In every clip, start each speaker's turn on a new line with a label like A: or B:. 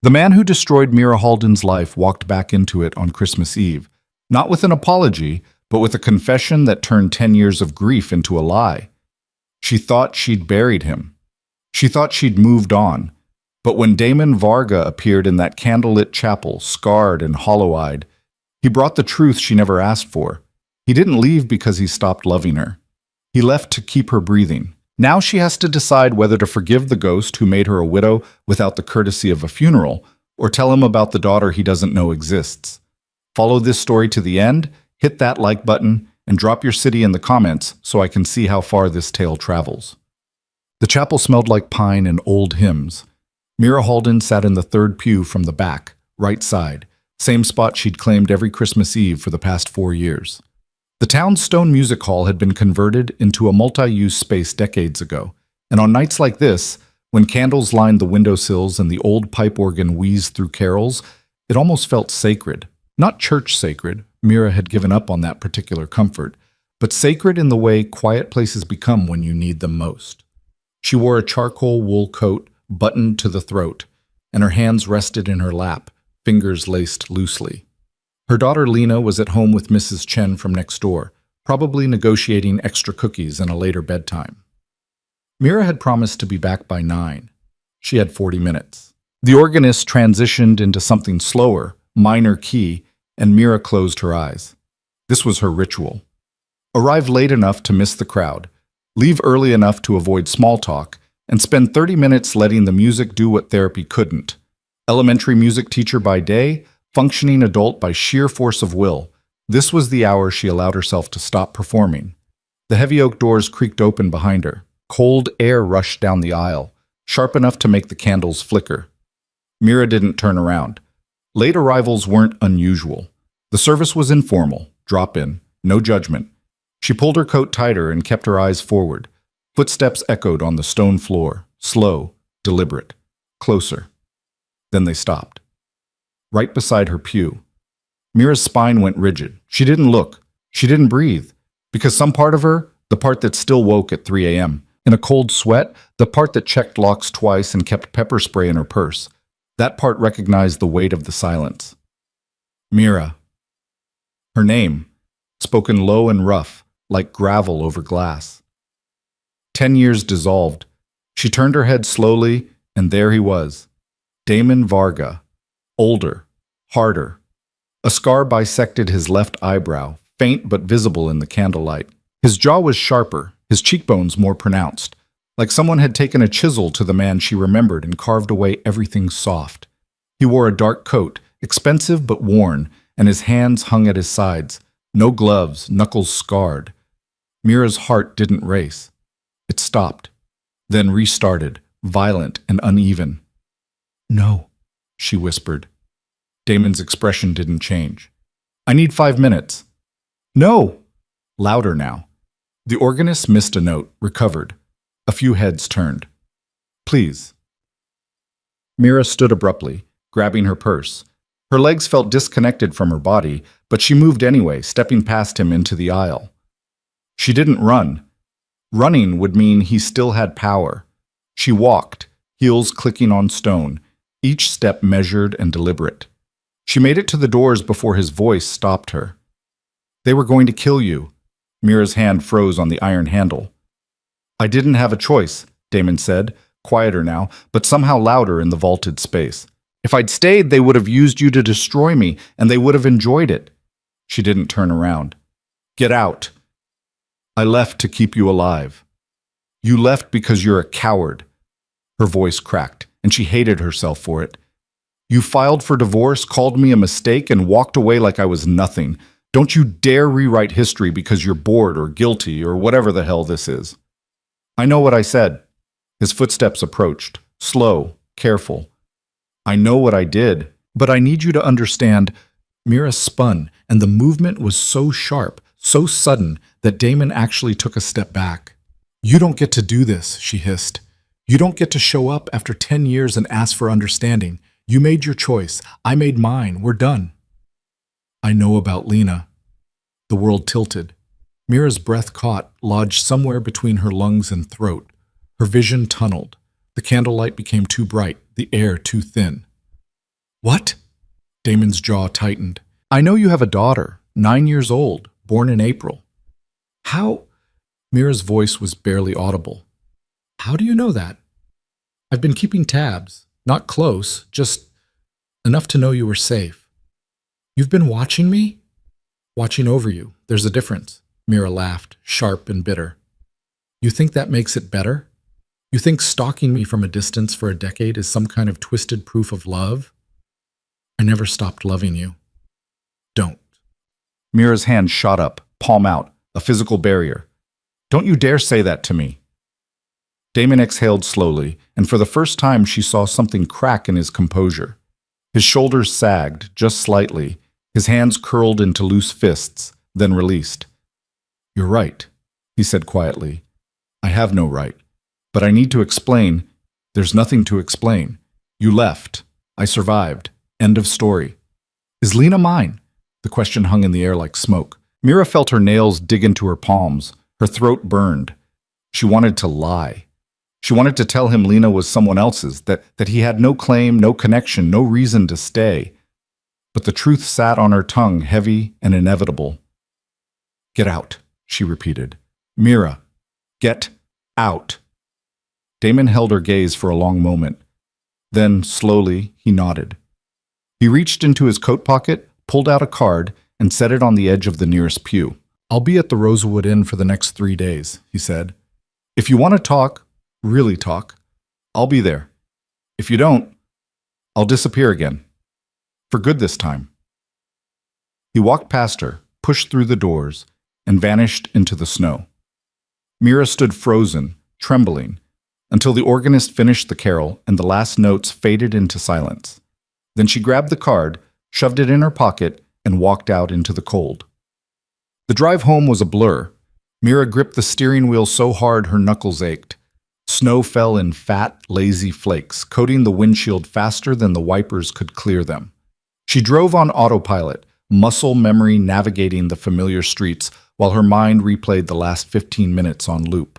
A: The man who destroyed Mira Halden's life walked back into it on Christmas Eve, not with an apology, but with a confession that turned 10 years of grief into a lie. She thought she'd buried him. She thought she'd moved on. But when Damon Varga appeared in that candlelit chapel, scarred and hollow-eyed, he brought the truth she never asked for. He didn't leave because he stopped loving her. He left to keep her breathing. Now she has to decide whether to forgive the ghost who made her a widow without the courtesy of a funeral, or tell him about the daughter he doesn't know exists. Follow this story to the end, hit that like button, and drop your city in the comments so I can see how far this tale travels. The chapel smelled like pine and old hymns. Mira Halden sat in the third pew from the back, right side, same spot she'd claimed every Christmas Eve for the past 4 years. The town's stone music hall had been converted into a multi-use space decades ago, and on nights like this, when candles lined the windowsills and the old pipe organ wheezed through carols, it almost felt sacred. Not church sacred, Mira had given up on that particular comfort, but sacred in the way quiet places become when you need them most. She wore a charcoal wool coat buttoned to the throat, and her hands rested in her lap, fingers laced loosely. Her daughter Lena was at home with Mrs. Chen from next door, probably negotiating extra cookies and a later bedtime. Mira had promised to be back by 9. She had 40 minutes. The organist transitioned into something slower, minor key, and Mira closed her eyes. This was her ritual. Arrive late enough to miss the crowd, leave early enough to avoid small talk, and spend 30 minutes letting the music do what therapy couldn't. Elementary music teacher by day, functioning adult by sheer force of will. This was the hour she allowed herself to stop performing. The heavy oak doors creaked open behind her. Cold air rushed down the aisle, sharp enough to make the candles flicker. Mira didn't turn around. Late arrivals weren't unusual. The service was informal, drop-in, no judgment. She pulled her coat tighter and kept her eyes forward. Footsteps echoed on the stone floor, slow, deliberate, closer. Then they stopped. Right beside her pew. Mira's spine went rigid. She didn't look. She didn't breathe. Because some part of her, the part that still woke at 3 a.m., in a cold sweat, the part that checked locks twice and kept pepper spray in her purse, that part recognized the weight of the silence. Mira. Her name, spoken low and rough, like gravel over glass. 10 years dissolved. She turned her head slowly, and there he was. Damon Varga. Older, harder. A scar bisected his left eyebrow, faint but visible in the candlelight. His jaw was sharper, his cheekbones more pronounced, like someone had taken a chisel to the man she remembered and carved away everything soft. He wore a dark coat, expensive but worn, and his hands hung at his sides, no gloves, knuckles scarred. Mira's heart didn't race. It stopped, then restarted, violent and uneven. "No," she whispered. Damon's expression didn't change. "I need 5 minutes." "No!" Louder now. The organist missed a note, recovered. A few heads turned. "Please." Mira stood abruptly, grabbing her purse. Her legs felt disconnected from her body, but she moved anyway, stepping past him into the aisle. She didn't run. Running would mean he still had power. She walked, heels clicking on stone, each step measured and deliberate. She made it to the doors before his voice stopped her. "They were going to kill you." Mira's hand froze on the iron handle. "I didn't have a choice," Damon said, quieter now, but somehow louder in the vaulted space. "If I'd stayed, they would have used you to destroy me, and they would have enjoyed it." She didn't turn around. "Get out." "I left to keep you alive." "You left because you're a coward." Her voice cracked, and she hated herself for it. "You filed for divorce, called me a mistake, and walked away like I was nothing. Don't you dare rewrite history because you're bored or guilty or whatever the hell this is." "I know what I said." His footsteps approached, slow, careful. "I know what I did, but I need you to understand." Mira spun, and the movement was so sharp, so sudden, that Damon actually took a step back. "You don't get to do this," she hissed. "You don't get to show up after 10 years and ask for understanding. You made your choice. I made mine. We're done." "I know about Lena." The world tilted. Mira's breath caught, lodged somewhere between her lungs and throat. Her vision tunneled. The candlelight became too bright, the air too thin. What? Damon's jaw tightened. I know you have a daughter, 9 years old, born in April. How? Mira's voice was barely audible. How do you know that? I've been keeping tabs. Not close, just enough to know you were safe. You've been watching me? Watching over you. There's a difference. Mira laughed, sharp and bitter. You think that makes it better? You think stalking me from a distance for a decade is some kind of twisted proof of love? I never stopped loving you. Don't. Mira's hand shot up, palm out, a physical barrier. Don't you dare say that to me. Damon exhaled slowly, and for the first time she saw something crack in his composure. His shoulders sagged, just slightly, his hands curled into loose fists, then released. You're right, he said quietly. I have no right. But I need to explain. There's nothing to explain. You left. I survived. End of story. Is Lena mine? The question hung in the air like smoke. Mira felt her nails dig into her palms. Her throat burned. She wanted to lie. She wanted to tell him Lena was someone else's, that he had no claim, no connection, no reason to stay. But the truth sat on her tongue, heavy and inevitable. Get out, she repeated. Mira, get out. Damon held her gaze for a long moment. Then, slowly, he nodded. He reached into his coat pocket, pulled out a card, and set it on the edge of the nearest pew. I'll be at the Rosewood Inn for the next 3 days, he said. If you want to talk, really talk, I'll be there. If you don't, I'll disappear again. For good this time. He walked past her, pushed through the doors, and vanished into the snow. Mira stood frozen, trembling, until the organist finished the carol and the last notes faded into silence. Then she grabbed the card, shoved it in her pocket, and walked out into the cold. The drive home was a blur. Mira gripped the steering wheel so hard her knuckles ached. Snow fell in fat, lazy flakes, coating the windshield faster than the wipers could clear them. She drove on autopilot, muscle memory navigating the familiar streets while her mind replayed the last 15 minutes on loop.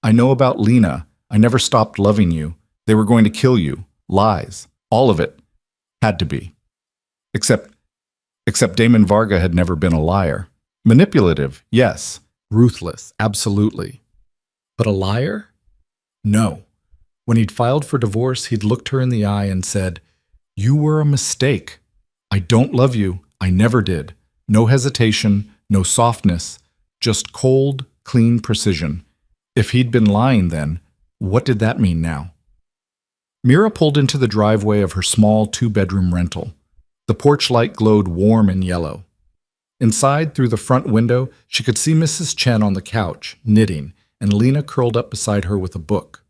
A: I know about Lena. I never stopped loving you. They were going to kill you. Lies. All of it. Had to be. Except Damon Varga had never been a liar. Manipulative, yes. Ruthless, absolutely. But a liar? No. When he'd filed for divorce, he'd looked her in the eye and said, You were a mistake. I don't love you. I never did. No hesitation, no softness, just cold, clean precision. If he'd been lying then, what did that mean now? Mira pulled into the driveway of her small 2-bedroom rental. The porch light glowed warm and yellow. Inside, through the front window, she could see Mrs. Chen on the couch, knitting, and Lena curled up beside her with a book.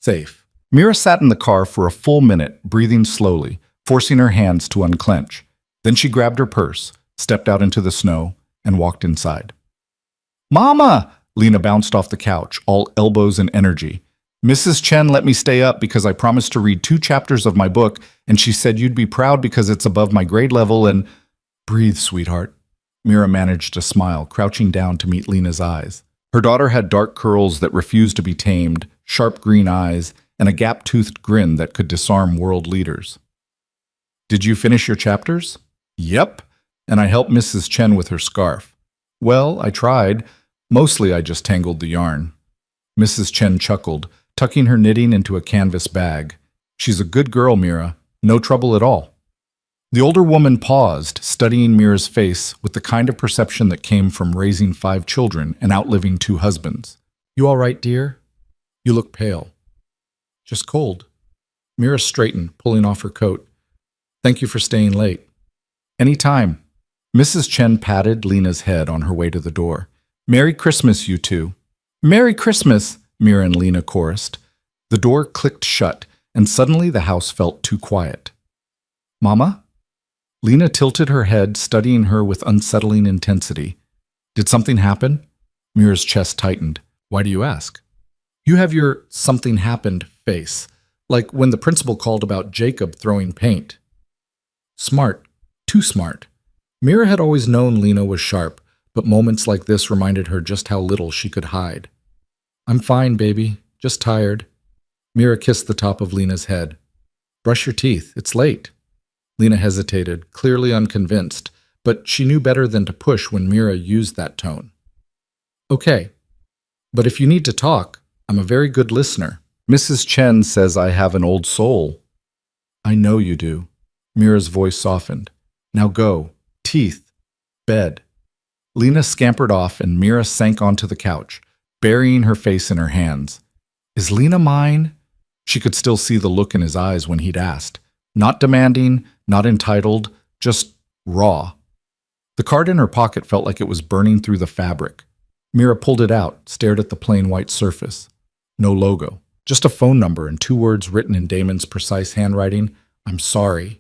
A: Safe. Mira sat in the car for a full minute, breathing slowly, forcing her hands to unclench. Then she grabbed her purse, stepped out into the snow, and walked inside. Mama! Lena bounced off the couch, all elbows and energy. Mrs. Chen let me stay up because I promised to read 2 chapters of my book, and she said you'd be proud because it's above my grade level and… Breathe, sweetheart. Mira managed to smile, crouching down to meet Lena's eyes. Her daughter had dark curls that refused to be tamed, sharp green eyes, and a gap-toothed grin that could disarm world leaders. Did you finish your chapters? Yep, and I helped Mrs. Chen with her scarf. Well, I tried. Mostly I just tangled the yarn. Mrs. Chen chuckled, tucking her knitting into a canvas bag. She's a good girl, Mira. No trouble at all. The older woman paused, studying Mira's face with the kind of perception that came from raising 5 children and outliving 2 husbands. You all right, dear? You look pale. Just cold. Mira straightened, pulling off her coat. Thank you for staying late. Any time. Mrs. Chen patted Lena's head on her way to the door. Merry Christmas, you two. Merry Christmas, Mira and Lena chorused. The door clicked shut, and suddenly the house felt too quiet. Mama? Lena tilted her head, studying her with unsettling intensity. Did something happen? Mira's chest tightened. Why do you ask? You have your something happened face, like when the principal called about Jacob throwing paint. Smart. Too smart. Mira had always known Lena was sharp, but moments like this reminded her just how little she could hide. I'm fine, baby. Just tired. Mira kissed the top of Lena's head. Brush your teeth. It's late. Lena hesitated, clearly unconvinced, but she knew better than to push when Mira used that tone. Okay, but if you need to talk, I'm a very good listener. Mrs. Chen says I have an old soul. I know you do. Mira's voice softened. Now go. Teeth. Bed. Lena scampered off and Mira sank onto the couch, burying her face in her hands. Is Lena mine? She could still see the look in his eyes when he'd asked. Not demanding, not entitled, just raw. The card in her pocket felt like it was burning through the fabric. Mira pulled it out, stared at the plain white surface. No logo. Just a phone number and 2 words written in Damon's precise handwriting. I'm sorry.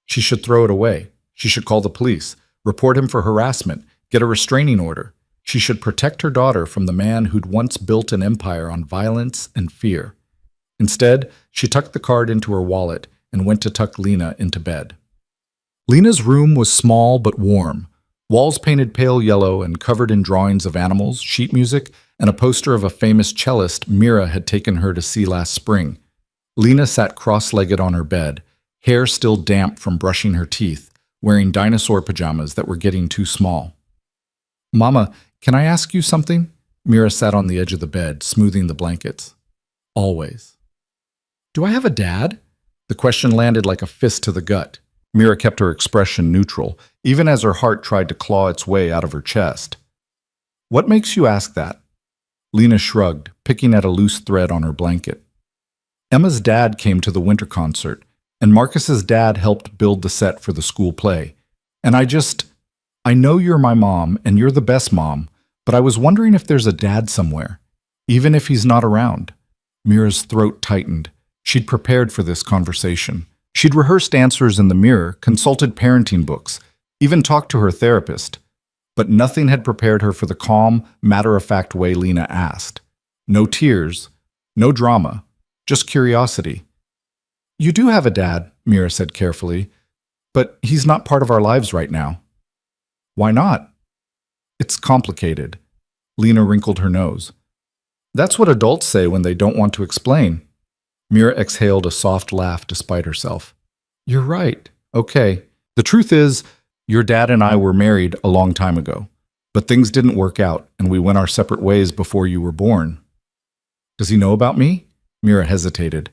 A: She should throw it away. She should call the police, report him for harassment, get a restraining order. She should protect her daughter from the man who'd once built an empire on violence and fear. Instead, she tucked the card into her wallet and went to tuck Lena into bed. Lena's room was small but warm. Walls painted pale yellow and covered in drawings of animals, sheet music, and a poster of a famous cellist Mira had taken her to see last spring. Lena sat cross-legged on her bed, hair still damp from brushing her teeth, wearing dinosaur pajamas that were getting too small. Mama, can I ask you something? Mira sat on the edge of the bed, smoothing the blankets. Always. Do I have a dad? The question landed like a fist to the gut. Mira kept her expression neutral, even as her heart tried to claw its way out of her chest. What makes you ask that? Lena shrugged, picking at a loose thread on her blanket. Emma's dad came to the winter concert, and Marcus's dad helped build the set for the school play. And I know you're my mom, and you're the best mom, but I was wondering if there's a dad somewhere, even if he's not around. Mira's throat tightened. She'd prepared for this conversation. She'd rehearsed answers in the mirror, consulted parenting books, even talked to her therapist. But nothing had prepared her for the calm, matter-of-fact way Lena asked. No tears, no drama, just curiosity. You do have a dad, Mira said carefully, but he's not part of our lives right now. Why not? It's complicated. Lena wrinkled her nose. That's what adults say when they don't want to explain. Mira exhaled a soft laugh despite herself. You're right. Okay. The truth is, your dad and I were married a long time ago, but things didn't work out and we went our separate ways before you were born. Does he know about me? Mira hesitated.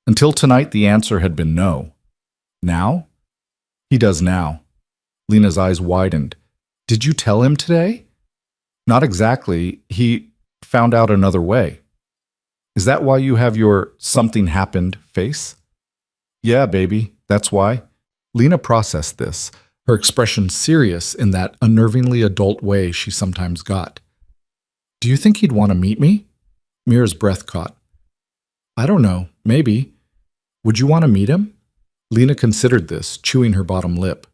A: Until tonight, the answer had been no. Now? He does now. Lena's eyes widened. Did you tell him today? Not exactly. He found out another way. Is that why you have your something happened face? Yeah, baby, that's why. Lena processed this, her expression serious in that unnervingly adult way she sometimes got. Do you think he'd want to meet me? Mira's breath caught. I don't know, maybe. Would you want to meet him? Lena considered this, chewing her bottom lip.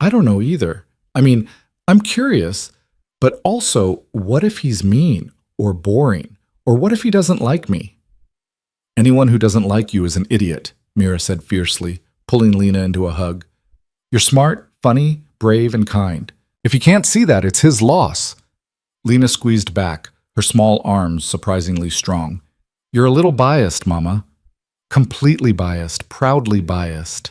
A: I don't know either. I mean, I'm curious, but also, what if he's mean or boring? Or what if he doesn't like me? Anyone who doesn't like you is an idiot, Mira said fiercely, pulling Lena into a hug. You're smart, funny, brave, and kind. If he can't see that, it's his loss. Lena squeezed back, her small arms surprisingly strong. You're a little biased, Mama. Completely biased, proudly biased.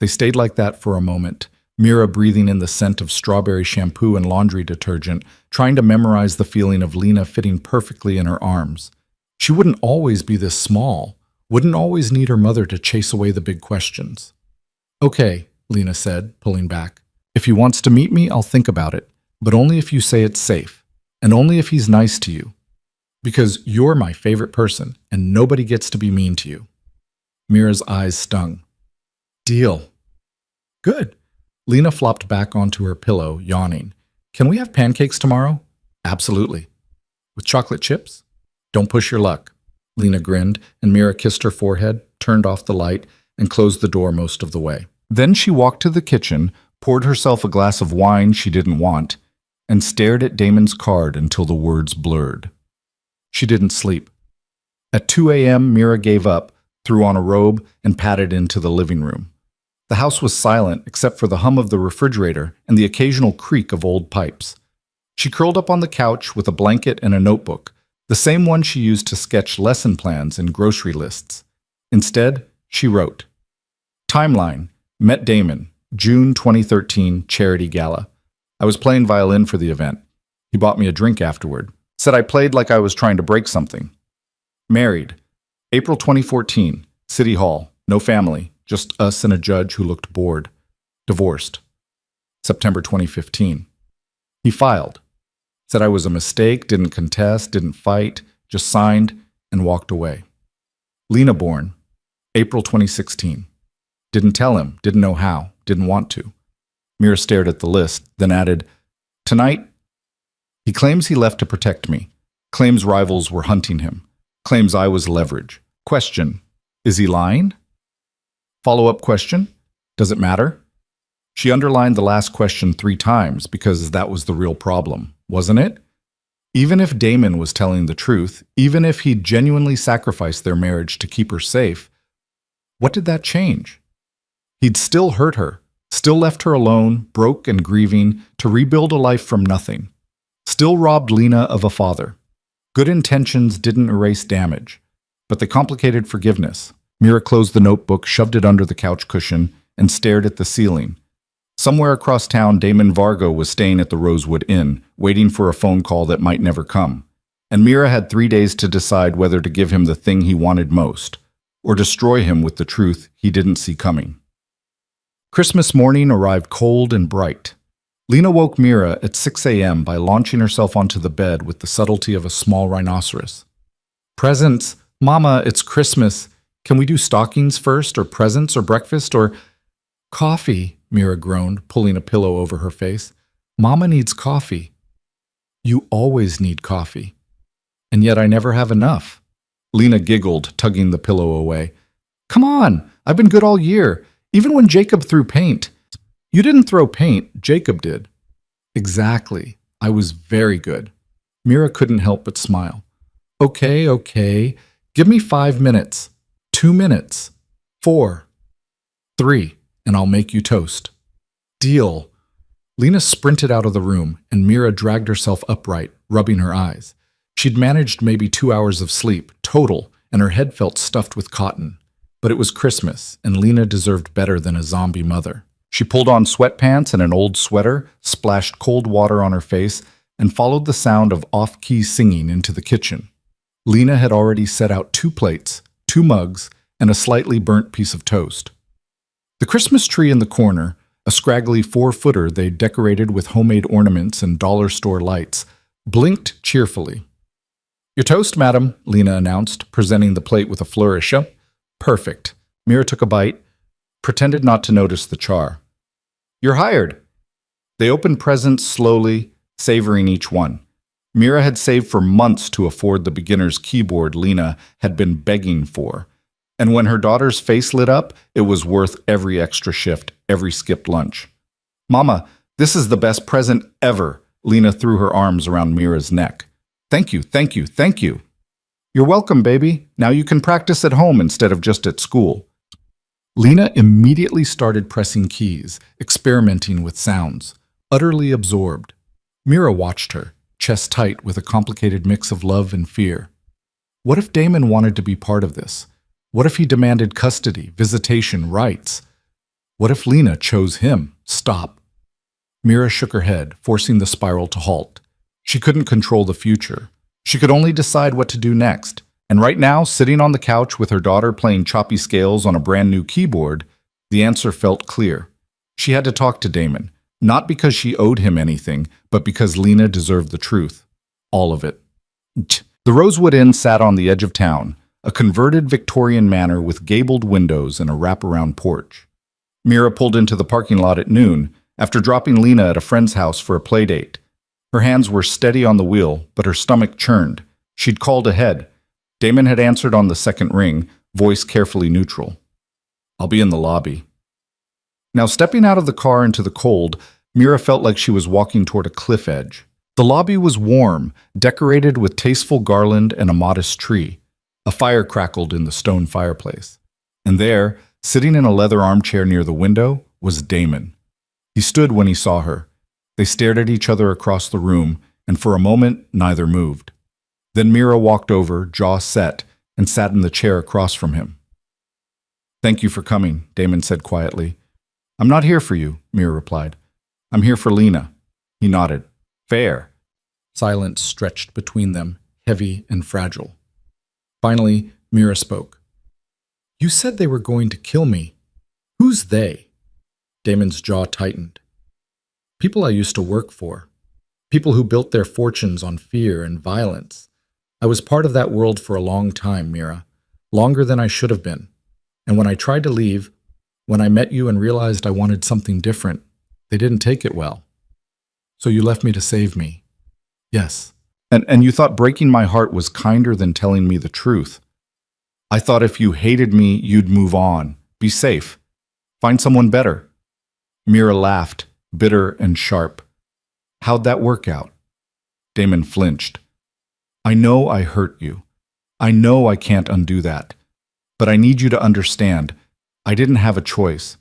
A: They stayed like that for a moment, Mira breathing in the scent of strawberry shampoo and laundry detergent, trying to memorize the feeling of Lena fitting perfectly in her arms. She wouldn't always be this small, wouldn't always need her mother to chase away the big questions. Okay, Lena said, pulling back. If he wants to meet me, I'll think about it, but only if you say it's safe, and only if he's nice to you. Because you're my favorite person, and nobody gets to be mean to you. Mira's eyes stung. Deal. Good. Lena flopped back onto her pillow, yawning. Can we have pancakes tomorrow? Absolutely. With chocolate chips? Don't push your luck. Lena grinned, and Mira kissed her forehead, turned off the light, and closed the door most of the way. Then she walked to the kitchen, poured herself a glass of wine she didn't want, and stared at Damon's card until the words blurred. She didn't sleep. At 2 a.m., Mira gave up, threw on a robe, and padded into the living room. The house was silent except for the hum of the refrigerator and the occasional creak of old pipes. She curled up on the couch with a blanket and a notebook, the same one she used to sketch lesson plans and grocery lists. Instead, she wrote, Timeline, Met Damon, June 2013, charity gala. I was playing violin for the event. He bought me a drink afterward. Said I played like I was trying to break something. Married, April 2014, City Hall, no family, just us and a judge who looked bored. Divorced, September 2015. He filed. Said I was a mistake, didn't contest, didn't fight, just signed and walked away. Lena born, April 2016. Didn't tell him, didn't know how, didn't want to. Mira stared at the list, then added, tonight. He claims he left to protect me. Claims rivals were hunting him. Claims I was leverage. Question, is he lying? Follow-up question, does it matter? She underlined the last question 3 times because that was the real problem, wasn't it? Even if Damon was telling the truth, even if he'd genuinely sacrificed their marriage to keep her safe, what did that change? He'd still hurt her, still left her alone, broke and grieving, to rebuild a life from nothing. Still robbed Lena of a father. Good intentions didn't erase damage, but they complicated forgiveness. Mira closed the notebook, shoved it under the couch cushion, and stared at the ceiling. Somewhere across town, Damon Vargo was staying at the Rosewood Inn, waiting for a phone call that might never come. And Mira had 3 days to decide whether to give him the thing he wanted most, or destroy him with the truth he didn't see coming. Christmas morning arrived cold and bright. Lena woke Mira at 6 a.m. by launching herself onto the bed with the subtlety of a small rhinoceros. Presents! Mama, it's Christmas. Can we do stockings first, or presents, or breakfast, or… Coffee, Mira groaned, pulling a pillow over her face. Mama needs coffee. You always need coffee. And yet I never have enough. Lena giggled, tugging the pillow away. Come on, I've been good all year, even when Jacob threw paint. You didn't throw paint, Jacob did. Exactly. I was very good. Mira couldn't help but smile. Okay. Give me 5 minutes. 2 minutes. 4. 3. And I'll make you toast. Deal. Lena sprinted out of the room, and Mira dragged herself upright, rubbing her eyes. She'd managed maybe 2 hours of sleep, total, and her head felt stuffed with cotton. But it was Christmas, and Lena deserved better than a zombie mother. She pulled on sweatpants and an old sweater, splashed cold water on her face, and followed the sound of off-key singing into the kitchen. Lena had already set out 2 plates, 2 mugs, and a slightly burnt piece of toast. The Christmas tree in the corner, a scraggly 4-footer they decorated with homemade ornaments and dollar store lights, blinked cheerfully. Your toast, madam, Lena announced, presenting the plate with a flourish. Perfect. Mira took a bite, pretended not to notice the char. You're hired. They opened presents slowly, savoring each one. Mira had saved for months to afford the beginner's keyboard Lena had been begging for. And when her daughter's face lit up, it was worth every extra shift, every skipped lunch. Mama, this is the best present ever. Lena threw her arms around Mira's neck. Thank you. You're welcome, baby. Now you can practice at home instead of just at school. Lena immediately started pressing keys, experimenting with sounds, utterly absorbed. Mira watched her, chest tight with a complicated mix of love and fear. What if Damon wanted to be part of this? What if he demanded custody, visitation, rights? What if Lena chose him? Stop. Mira shook her head, forcing the spiral to halt. She couldn't control the future. She could only decide what to do next. And right now, sitting on the couch with her daughter playing choppy scales on a brand new keyboard, the answer felt clear. She had to talk to Damon, not because she owed him anything, but because Lena deserved the truth. All of it. The Rosewood Inn sat on the edge of town, a converted Victorian manor with gabled windows and a wraparound porch. Mira pulled into the parking lot at noon, after dropping Lena at a friend's house for a playdate. Her hands were steady on the wheel, but her stomach churned. She'd called ahead. Damon had answered on the second ring, voice carefully neutral. I'll be in the lobby. Now, stepping out of the car into the cold, Mira felt like she was walking toward a cliff edge. The lobby was warm, decorated with tasteful garland and a modest tree. A fire crackled in the stone fireplace. And there, sitting in a leather armchair near the window, was Damon. He stood when he saw her. They stared at each other across the room, and for a moment, neither moved. Then Mira walked over, jaw set, and sat in the chair across from him. Thank you for coming, Damon said quietly. I'm not here for you, Mira replied. I'm here for Lena. He nodded. Fair. Silence stretched between them, heavy and fragile. Finally, Mira spoke. You said they were going to kill me. Who's they? Damon's jaw tightened. People I used to work for. People who built their fortunes on fear and violence. I was part of that world for a long time, Mira. Longer than I should have been. And when I tried to leave, when I met you and realized I wanted something different, they didn't take it well. So you left me to save me. Yes. And you thought breaking my heart was kinder than telling me the truth. I thought if you hated me, you'd move on. Be safe. Find someone better. Mira laughed, bitter and sharp. How'd that work out? Damon flinched. I know I hurt you. I know I can't undo that. But I need you to understand, I didn't have a choice.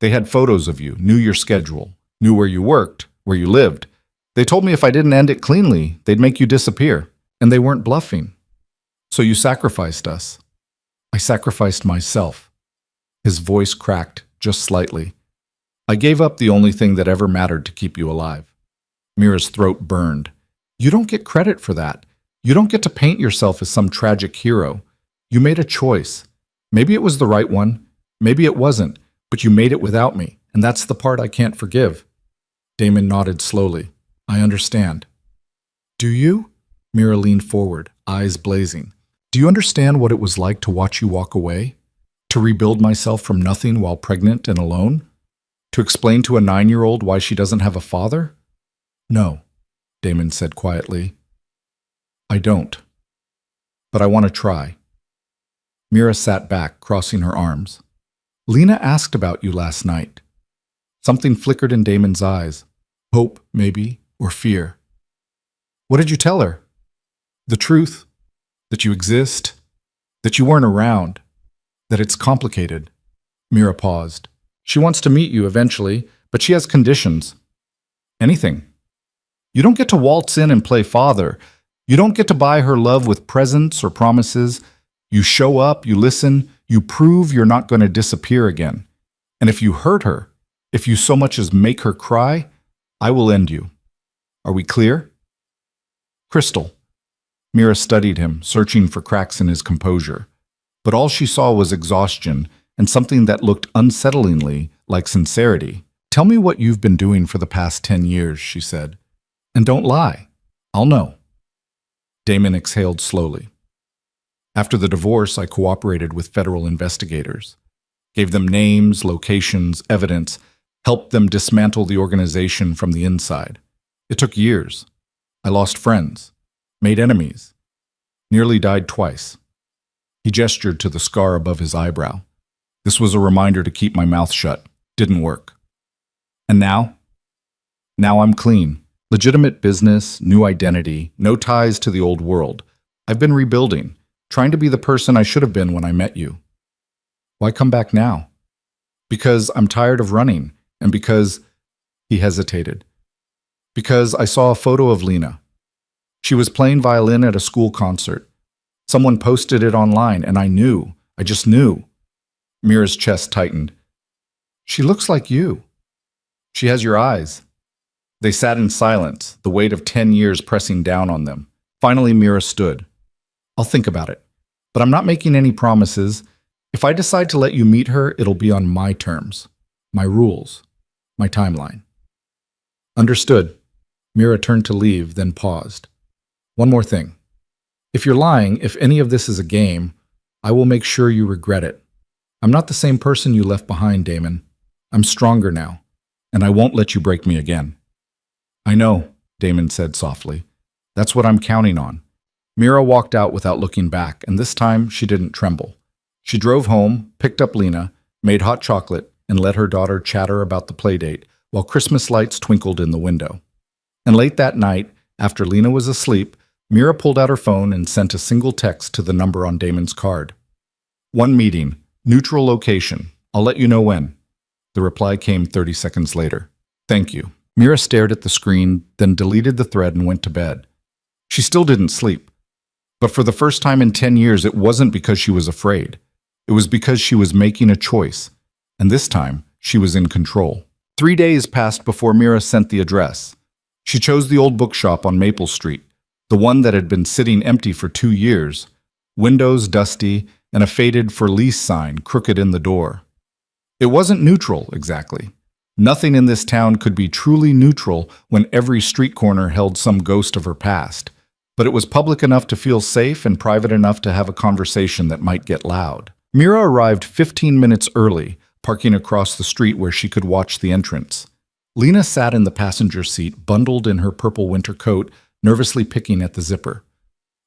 A: They had photos of you, knew your schedule, knew where you worked, where you lived. They told me if I didn't end it cleanly, they'd make you disappear. And they weren't bluffing. So you sacrificed us. I sacrificed myself. His voice cracked just slightly. I gave up the only thing that ever mattered to keep you alive. Mira's throat burned. You don't get credit for that. You don't get to paint yourself as some tragic hero. You made a choice. Maybe it was the right one. Maybe it wasn't. But you made it without me. And that's the part I can't forgive. Damon nodded slowly. I understand. Do you? Mira leaned forward, eyes blazing. Do you understand what it was like to watch you walk away? To rebuild myself from nothing while pregnant and alone? To explain to a 9-year-old why she doesn't have a father? No, Damon said quietly. I don't. But I want to try. Mira sat back, crossing her arms. Lena asked about you last night. Something flickered in Damon's eyes. Hope, maybe, or fear. What did you tell her? The truth. That you exist. That you weren't around. That it's complicated. Mira paused. She wants to meet you eventually, but she has conditions. Anything. You don't get to waltz in and play father. You don't get to buy her love with presents or promises. You show up, you listen, you prove you're not going to disappear again. And if you hurt her, if you so much as make her cry, I will end you. Are we clear? Crystal. Mira studied him, searching for cracks in his composure. But all she saw was exhaustion and something that looked unsettlingly like sincerity. Tell me what you've been doing for the past 10 years, she said. And don't lie. I'll know. Damon exhaled slowly. After the divorce, I cooperated with federal investigators. Gave them names, locations, evidence, helped them dismantle the organization from the inside. It took years. I lost friends, made enemies, nearly died twice. He gestured to the scar above his eyebrow. This was a reminder to keep my mouth shut. Didn't work. And now? Now I'm clean. Legitimate business, new identity, no ties to the old world. I've been rebuilding, trying to be the person I should have been when I met you. Why come back now? Because I'm tired of running, and because... He hesitated. Because I saw a photo of Lena. She was playing violin at a school concert. Someone posted it online, and I knew. I just knew. Mira's chest tightened. She looks like you. She has your eyes. They sat in silence, the weight of 10 years pressing down on them. Finally, Mira stood. I'll think about it. But I'm not making any promises. If I decide to let you meet her, it'll be on my terms, my rules, my timeline. Understood. Mira turned to leave, then paused. One more thing. If you're lying, if any of this is a game, I will make sure you regret it. I'm not the same person you left behind, Damon. I'm stronger now, and I won't let you break me again. I know, Damon said softly. That's what I'm counting on. Mira walked out without looking back, and this time she didn't tremble. She drove home, picked up Lena, made hot chocolate, and let her daughter chatter about the playdate while Christmas lights twinkled in the window. And late that night, after Lena was asleep, Mira pulled out her phone and sent a single text to the number on Damon's card. 1 meeting, neutral location. I'll let you know when. The reply came 30 seconds later. Thank you. Mira stared at the screen, then deleted the thread and went to bed. She still didn't sleep. But for the first time in 10 years, it wasn't because she was afraid. It was because she was making a choice. And this time, She was in control. 3 days passed before Mira sent the address. She chose the old bookshop on Maple Street, the one that had been sitting empty for 2 years, windows dusty and a faded for lease sign crooked in the door. It wasn't neutral, exactly. Nothing in this town could be truly neutral when every street corner held some ghost of her past, but it was public enough to feel safe and private enough to have a conversation that might get loud. Mira arrived 15 minutes early, parking across the street where she could watch the entrance. Lena sat in the passenger seat, bundled in her purple winter coat, nervously picking at the zipper.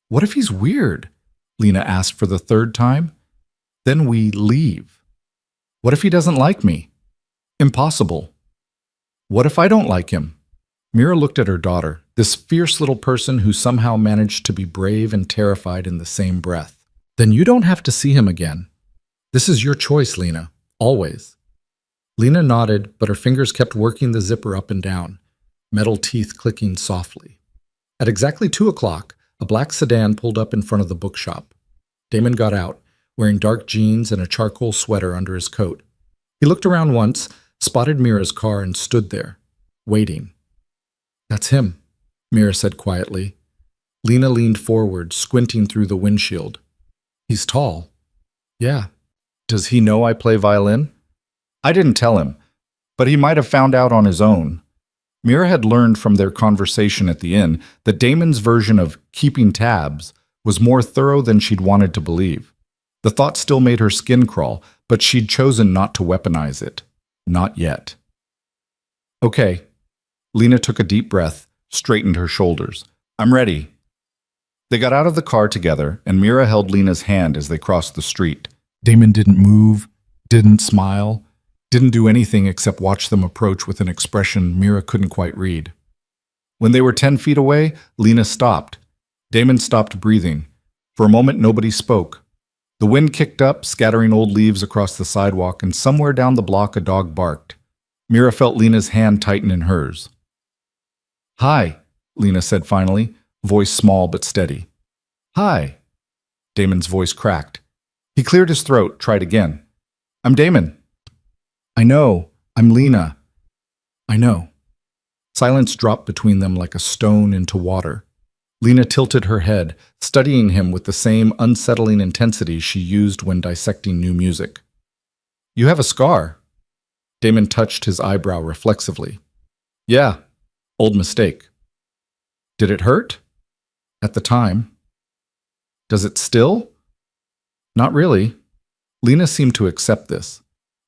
A: "What if he's weird?" Lena asked for the third time. "Then we leave. What if he doesn't like me?" "Impossible." "What if I don't like him?" Mira looked at her daughter, this fierce little person who somehow managed to be brave and terrified in the same breath. "Then you don't have to see him again. This is your choice, Lena. Always." Lena nodded, but her fingers kept working the zipper up and down, metal teeth clicking softly. At exactly 2 o'clock, a black sedan pulled up in front of the bookshop. Damon got out, wearing dark jeans and a charcoal sweater under his coat. He looked around once, spotted Mira's car, and stood there, waiting. "That's him," Mira said quietly. Lena leaned forward, squinting through the windshield. "He's tall." "Yeah." "Does he know I play violin?" "I didn't tell him, but he might have found out on his own." Mira had learned from their conversation at the inn that Damon's version of keeping tabs was more thorough than she'd wanted to believe. The thought still made her skin crawl, but she'd chosen not to weaponize it. Not yet. "Okay." Lena took a deep breath, straightened her shoulders. "I'm ready." They got out of the car together, and Mira held Lena's hand as they crossed the street. Damon didn't move, didn't smile, didn't do anything except watch them approach with an expression Mira couldn't quite read. When they were 10 feet away, Lena stopped. Damon stopped breathing. For a moment, nobody spoke. The wind kicked up, scattering old leaves across the sidewalk, and somewhere down the block a dog barked. Mira felt Lena's hand tighten in hers. "Hi," Lena said finally, voice small but steady. "Hi." Damon's voice cracked. He cleared his throat, tried again. "I'm Damon." "I know. I'm Lena." "I know." Silence dropped between them like a stone into water. Lena tilted her head, studying him with the same unsettling intensity she used when dissecting new music. "You have a scar." Damon touched his eyebrow reflexively. "Yeah, old mistake." "Did it hurt?" "At the time." "Does it still?" "Not really." Lena seemed to accept this.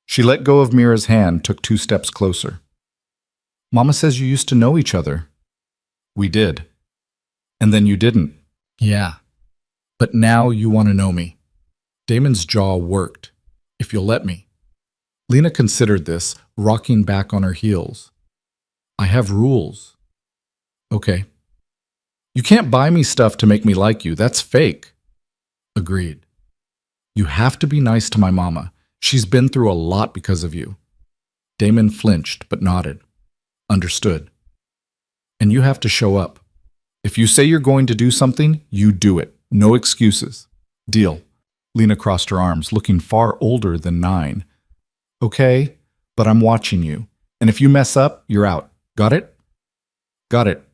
A: She let go of Mira's hand, took 2 steps closer. "Mama says you used to know each other." "We did." "And then you didn't." "Yeah. But now you want to know me." Damon's jaw worked. "If you'll let me." Lena considered this, rocking back on her heels. "I have rules." "Okay." "You can't buy me stuff to make me like you. That's fake." "Agreed." "You have to be nice to my mama. She's been through a lot because of you." Damon flinched, but nodded. "Understood." "And you have to show up. If you say you're going to do something, you do it. No excuses." "Deal." Lena crossed her arms, looking far older than 9. "Okay, but I'm watching you. And if you mess up, you're out. Got it?" "Got it."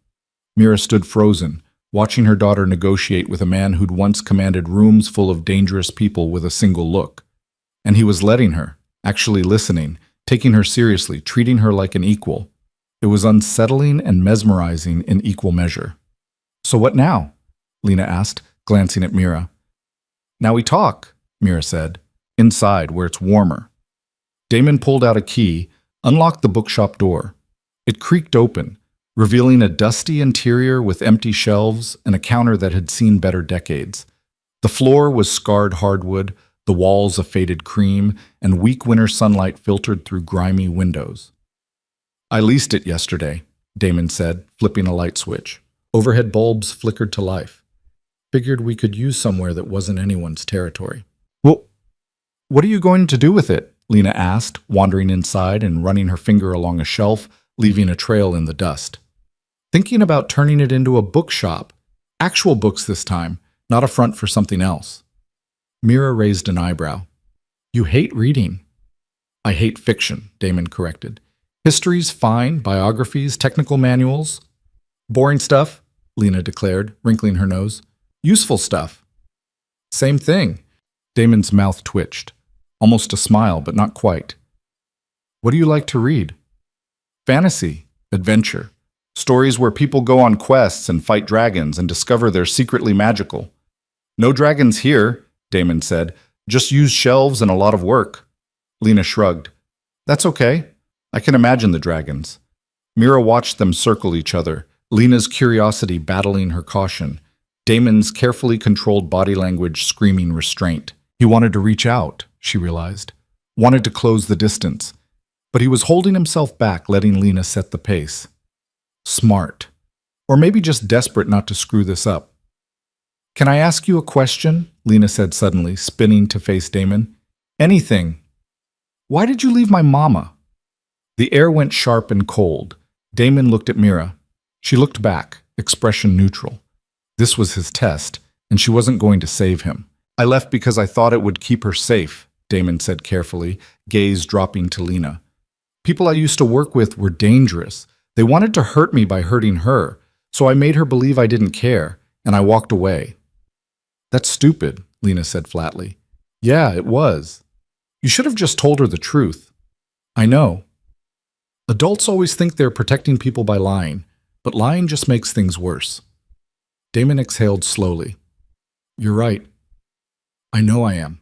A: Mira stood frozen, watching her daughter negotiate with a man who'd once commanded rooms full of dangerous people with a single look. And he was letting her, actually listening, taking her seriously, treating her like an equal. It was unsettling and mesmerizing in equal measure. "So what now?" Lena asked, glancing at Mira. "Now we talk," Mira said, "inside where it's warmer." Damon pulled out a key, unlocked the bookshop door. It creaked open, revealing a dusty interior with empty shelves and a counter that had seen better decades. The floor was scarred hardwood, the walls a faded cream, and weak winter sunlight filtered through grimy windows. "I leased it yesterday," Damon said, flipping a light switch. Overhead bulbs flickered to life. "Figured we could use somewhere that wasn't anyone's territory." "Well, what are you going to do with it?" Lena asked, wandering inside and running her finger along a shelf, leaving a trail in the dust. "Thinking about turning it into a bookshop. Actual books this time, not a front for something else." Mira raised an eyebrow. "You hate reading." I hate fiction, Damon corrected. History's fine, biographies, technical manuals. Boring stuff, Lena declared, wrinkling her nose. Useful stuff. Same thing. Damon's mouth twitched. Almost a smile, but not quite. What do you like to read? Fantasy, adventure. Stories where people go on quests and fight dragons and discover they're secretly magical. No dragons here, Damon said. Just used shelves and a lot of work. Lena shrugged. That's okay. I can imagine the dragons. Mira watched them circle each other, Lena's curiosity battling her caution, Damon's carefully controlled body language screaming restraint. He wanted to reach out, she realized. Wanted to close the distance. But he was holding himself back, letting Lena set the pace. Smart. Or maybe just desperate not to screw this up. Can I ask you a question? Lena said suddenly, spinning to face Damon. Anything. Why did you leave my mama? The air went sharp and cold. Damon looked at Mira. She looked back, expression neutral. This was his test, and she wasn't going to save him. I left because I thought it would keep her safe, Damon said carefully, gaze dropping to Lena. People I used to work with were dangerous. They wanted to hurt me by hurting her, so I made her believe I didn't care, and I walked away. That's stupid, Lena said flatly. Yeah, it was. You should have just told her the truth. I know. Adults always think they're protecting people by lying, but lying just makes things worse. Damon exhaled slowly. You're right. I know I am.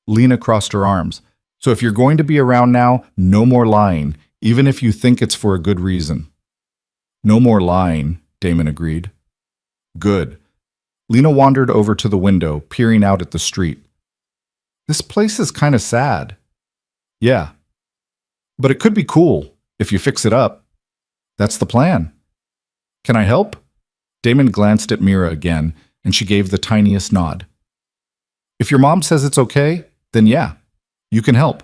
A: Lena crossed her arms. So if you're going to be around now, no more lying, even if you think it's for a good reason. No more lying, Damon agreed. Good. Lena wandered over to the window, peering out at the street. This place is kind of sad. Yeah. But it could be cool, if you fix it up. That's the plan. Can I help? Damon glanced at Mira again, and she gave the tiniest nod. If your mom says it's okay, then yeah, you can help.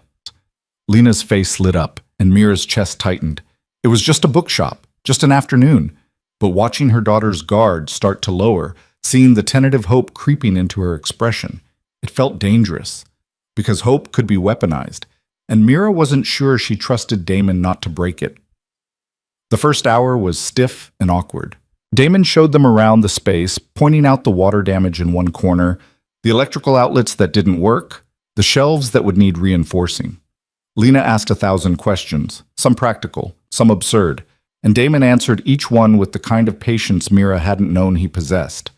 A: Lena's face lit up, and Mira's chest tightened. It was just a bookshop, just an afternoon, but watching her daughter's guard start to lower, seeing the tentative hope creeping into her expression, it felt dangerous, because hope could be weaponized, and Mira wasn't sure she trusted Damon not to break it. The first hour was stiff and awkward. Damon showed them around the space, pointing out the water damage in one corner, the electrical outlets that didn't work, the shelves that would need reinforcing. Lena asked 1,000 questions, some practical, some absurd, and Damon answered each one with the kind of patience Mira hadn't known he possessed.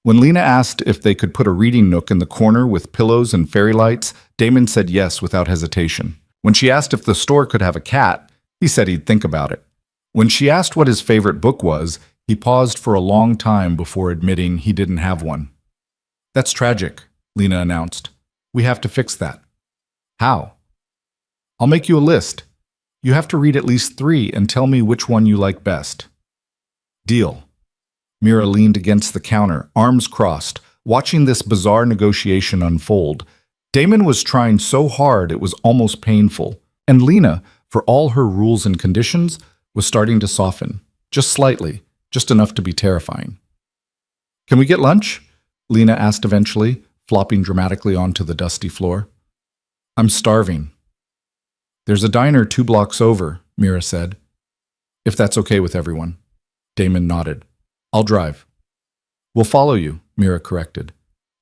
A: When Lena asked if they could put a reading nook in the corner with pillows and fairy lights, Damon said yes without hesitation. When she asked if the store could have a cat, he said he'd think about it. When she asked what his favorite book was, he paused for a long time before admitting he didn't have one. That's tragic, Lena announced. We have to fix that. How? I'll make you a list. You have to read at least 3 and tell me which one you like best. Deal. Mira leaned against the counter, arms crossed, watching this bizarre negotiation unfold. Damon was trying so hard it was almost painful, and Lena, for all her rules and conditions, was starting to soften, just slightly, just enough to be terrifying. Can we get lunch? Lena asked eventually, flopping dramatically onto the dusty floor. I'm starving. There's a diner 2 blocks over, Mira said. If that's okay with everyone. Damon nodded. I'll drive. We'll follow you, Mira corrected.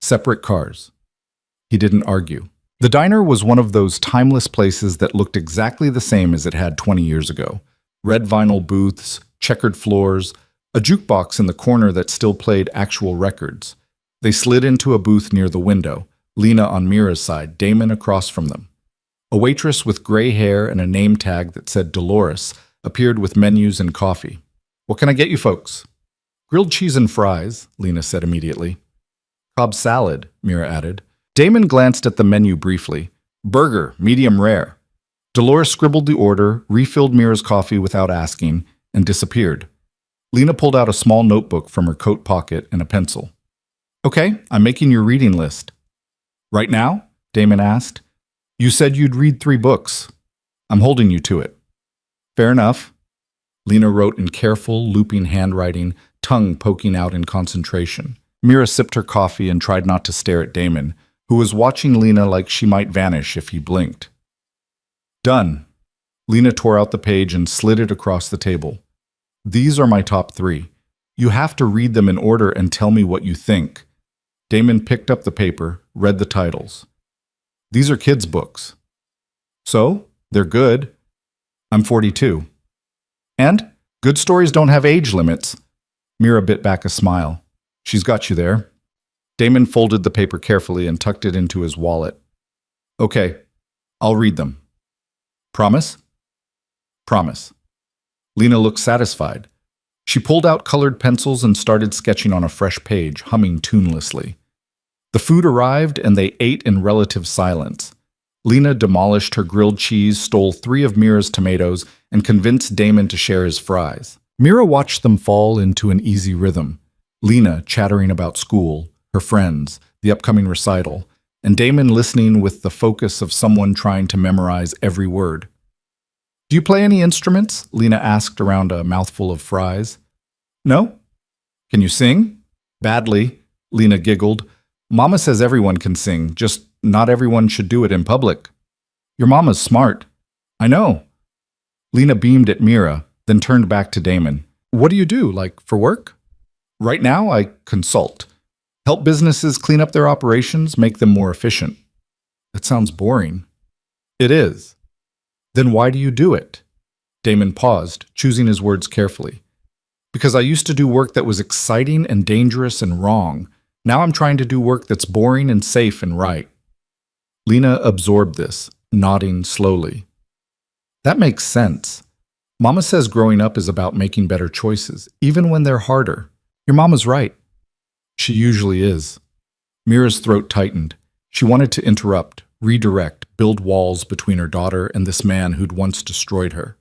A: Separate cars. He didn't argue. The diner was one of those timeless places that looked exactly the same as it had 20 years ago. Red vinyl booths, checkered floors, a jukebox in the corner that still played actual records. They slid into a booth near the window, Lena on Mira's side, Damon across from them. A waitress with gray hair and a name tag that said Dolores appeared with menus and coffee. What can I get you folks? Grilled cheese and fries, Lena said immediately. Cobb salad, Mira added. Damon glanced at the menu briefly. Burger, medium rare. Dolores scribbled the order, refilled Mira's coffee without asking, and disappeared. Lena pulled out a small notebook from her coat pocket and a pencil. Okay, I'm making your reading list. Right now? Damon asked. You said you'd read 3 books. I'm holding you to it. Fair enough. Lena wrote in careful, looping handwriting, tongue poking out in concentration. Mira sipped her coffee and tried not to stare at Damon, who was watching Lena like she might vanish if he blinked. Done. Lena tore out the page and slid it across the table. These are my top 3. You have to read them in order and tell me what you think. Damon picked up the paper, read the titles. These are kids' books. So, they're good. I'm 42. And good stories don't have age limits. Mira bit back a smile. She's got you there. Damon folded the paper carefully and tucked it into his wallet. Okay, I'll read them. Promise? Promise. Lena looked satisfied. She pulled out colored pencils and started sketching on a fresh page, humming tunelessly. The food arrived and they ate in relative silence. Lena demolished her grilled cheese, stole 3 of Mira's tomatoes, and convinced Damon to share his fries. Mira watched them fall into an easy rhythm. Lena chattering about school, her friends, the upcoming recital, and Damon listening with the focus of someone trying to memorize every word. Do you play any instruments? Lena asked around a mouthful of fries. No? Can you sing? Badly, Lena giggled. Mama says everyone can sing, just not everyone should do it in public. Your mama's smart. I know. Lena beamed at Mira, then turned back to Damon. What do you do, like for work? Right now, I consult. Help businesses clean up their operations, make them more efficient. That sounds boring. It is. Then why do you do it? Damon paused, choosing his words carefully. Because I used to do work that was exciting and dangerous and wrong. Now I'm trying to do work that's boring and safe and right. Lena absorbed this, nodding slowly. That makes sense. Mama says growing up is about making better choices, even when they're harder. Your mama's right. She usually is. Mira's throat tightened. She wanted to interrupt, redirect, build walls between her daughter and this man who'd once destroyed her.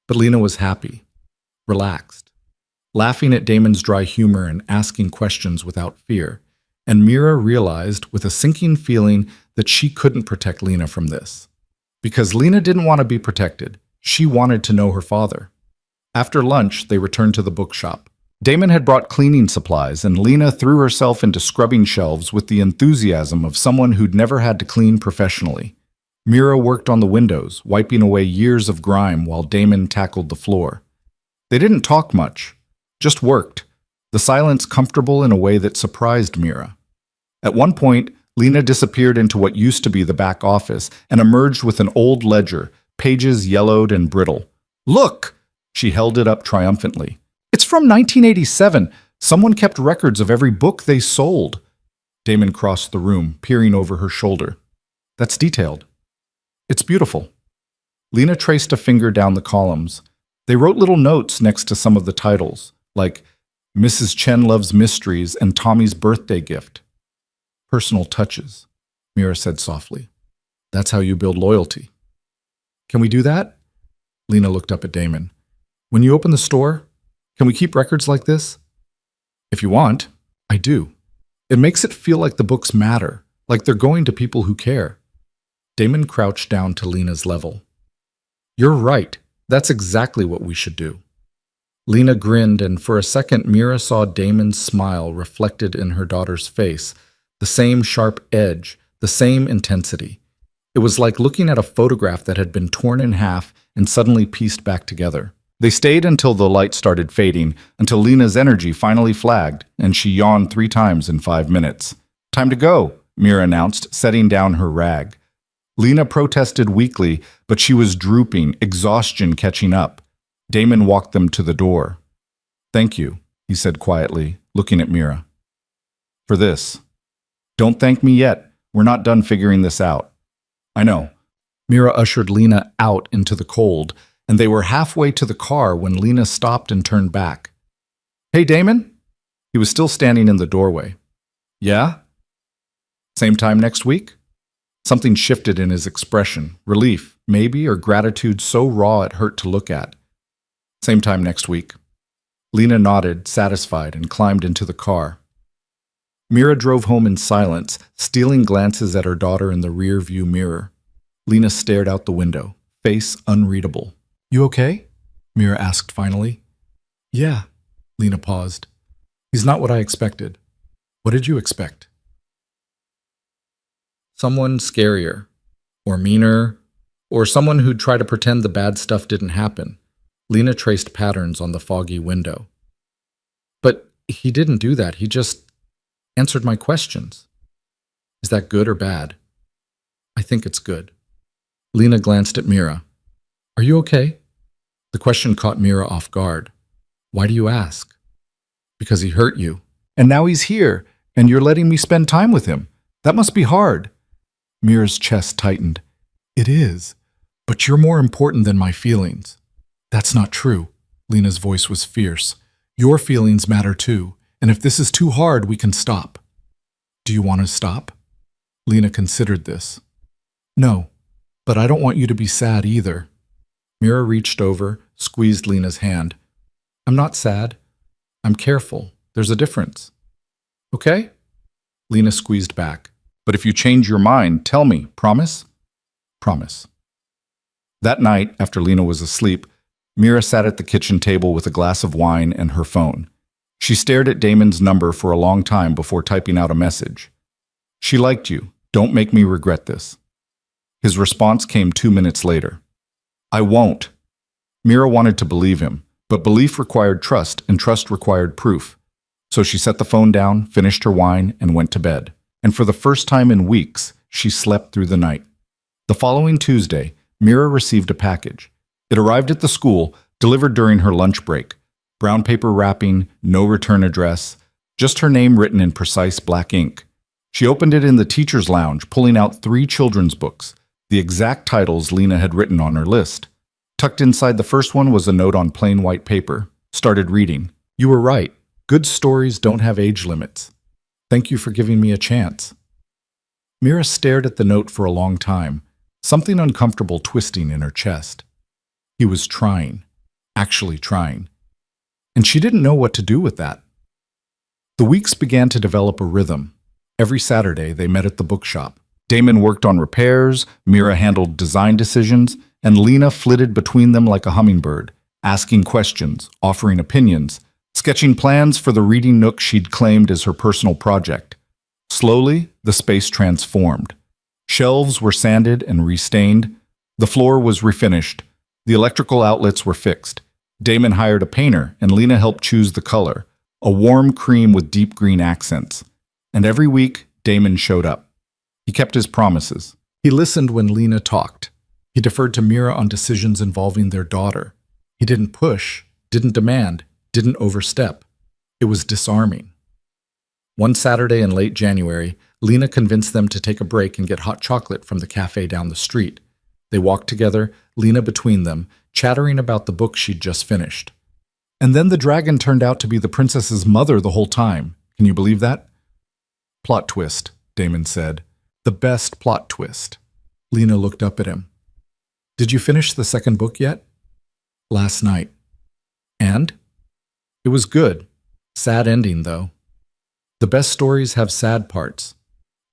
A: But Lena was happy, relaxed, laughing at Damon's dry humor and asking questions without fear. And Mira realized with a sinking feeling that she couldn't protect Lena from this. Because Lena didn't want to be protected. She wanted to know her father. After lunch, they returned to the bookshop. Damon had brought cleaning supplies, and Lena threw herself into scrubbing shelves with the enthusiasm of someone who'd never had to clean professionally. Mira worked on the windows, wiping away years of grime while Damon tackled the floor. They didn't talk much, just worked, the silence comfortable in a way that surprised Mira. At one point, Lena disappeared into what used to be the back office and emerged with an old ledger, pages yellowed and brittle. Look! She held it up triumphantly. It's from 1987. Someone kept records of every book they sold. Damon crossed the room, peering over her shoulder. That's detailed. It's beautiful. Lena traced a finger down the columns. They wrote little notes next to some of the titles, like Mrs. Chen Loves Mysteries and Tommy's Birthday Gift. Personal touches, Mira said softly. That's how you build loyalty. Can we do that? Lena looked up at Damon. When you open the store, can we keep records like this? If you want, I do. It makes it feel like the books matter, like they're going to people who care. Damon crouched down to Lena's level. You're right. That's exactly what we should do. Lena grinned, and for a second Mira saw Damon's smile reflected in her daughter's face, the same sharp edge, the same intensity. It was like looking at a photograph that had been torn in half and suddenly pieced back together. They stayed until the light started fading, until Lena's energy finally flagged, and she yawned 3 times in 5 minutes. Time to go, Mira announced, setting down her rag. Lena protested weakly, but she was drooping, exhaustion catching up. Damon walked them to the door. Thank you, he said quietly, looking at Mira. For this. Don't thank me yet. We're not done figuring this out. I know. Mira ushered Lena out into the cold, and they were halfway to the car when Lena stopped and turned back. Hey, Damon? He was still standing in the doorway. Yeah? Same time next week? Something shifted in his expression, relief, maybe, or gratitude so raw it hurt to look at. Same time next week. Lena nodded, satisfied, and climbed into the car. Mira drove home in silence, stealing glances at her daughter in the rear-view mirror. Lena stared out the window, face unreadable. You okay? Mira asked finally. Yeah, Lena paused. He's not what I expected. What did you expect? Someone scarier, or meaner, Or someone who'd try to pretend the bad stuff didn't happen. Lena traced patterns on the foggy window. But he didn't do that. He just answered my questions. Is that good or bad? I think it's good. Lena glanced at Mira. Are you okay? The question caught Mira off guard. Why do you ask? Because he hurt you. And now he's here, and you're letting me spend time with him. That must be hard. Mira's chest tightened. It is. But you're more important than my feelings. That's not true. Lena's voice was fierce. Your feelings matter too, and if this is too hard, we can stop. Do you want to stop? Lena considered this. No, but I don't want you to be sad either. Mira reached over, squeezed Lena's hand. I'm not sad. I'm careful. There's a difference. Okay? Lena squeezed back. But if you change your mind, tell me. Promise? Promise. That night, after Lena was asleep, Mira sat at the kitchen table with a glass of wine and her phone. She stared at Damon's number for a long time before typing out a message. She liked you. Don't make me regret this. His response came 2 minutes later. I won't. Mira wanted to believe him, but belief required trust, and trust required proof. So she set the phone down, finished her wine, and went to bed. And for the first time in weeks, she slept through the night. The following Tuesday, Mira received a package. It arrived at the school, delivered during her lunch break. Brown paper wrapping, no return address, just her name written in precise black ink. She opened it in the teacher's lounge, pulling out 3 children's books, the exact titles Lena had written on her list. Tucked inside the first one was a note on plain white paper. Started reading. You were right. Good stories don't have age limits. Thank you for giving me a chance. Mira stared at the note for a long time, something uncomfortable twisting in her chest. He was trying, actually trying. And she didn't know what to do with that. The weeks began to develop a rhythm. Every Saturday, they met at the bookshop. Damon worked on repairs, Mira handled design decisions, and Lena flitted between them like a hummingbird, asking questions, offering opinions, sketching plans for the reading nook she'd claimed as her personal project. Slowly, the space transformed. Shelves were sanded and restained. The floor was refinished. The electrical outlets were fixed. Damon hired a painter, and Lena helped choose the color, a warm cream with deep green accents. And every week, Damon showed up. He kept his promises. He listened when Lena talked. He deferred to Mira on decisions involving their daughter. He didn't push, didn't demand, didn't overstep. It was disarming. One Saturday in late January, Lena convinced them to take a break and get hot chocolate from the cafe down the street. They walked together, Lena between them, chattering about the book she'd just finished. And then the dragon turned out to be the princess's mother the whole time. Can you believe that? Plot twist, Damon said. The best plot twist. Lena looked up at him. Did you finish the second book yet? Last night. And? It was good. Sad ending, though. The best stories have sad parts.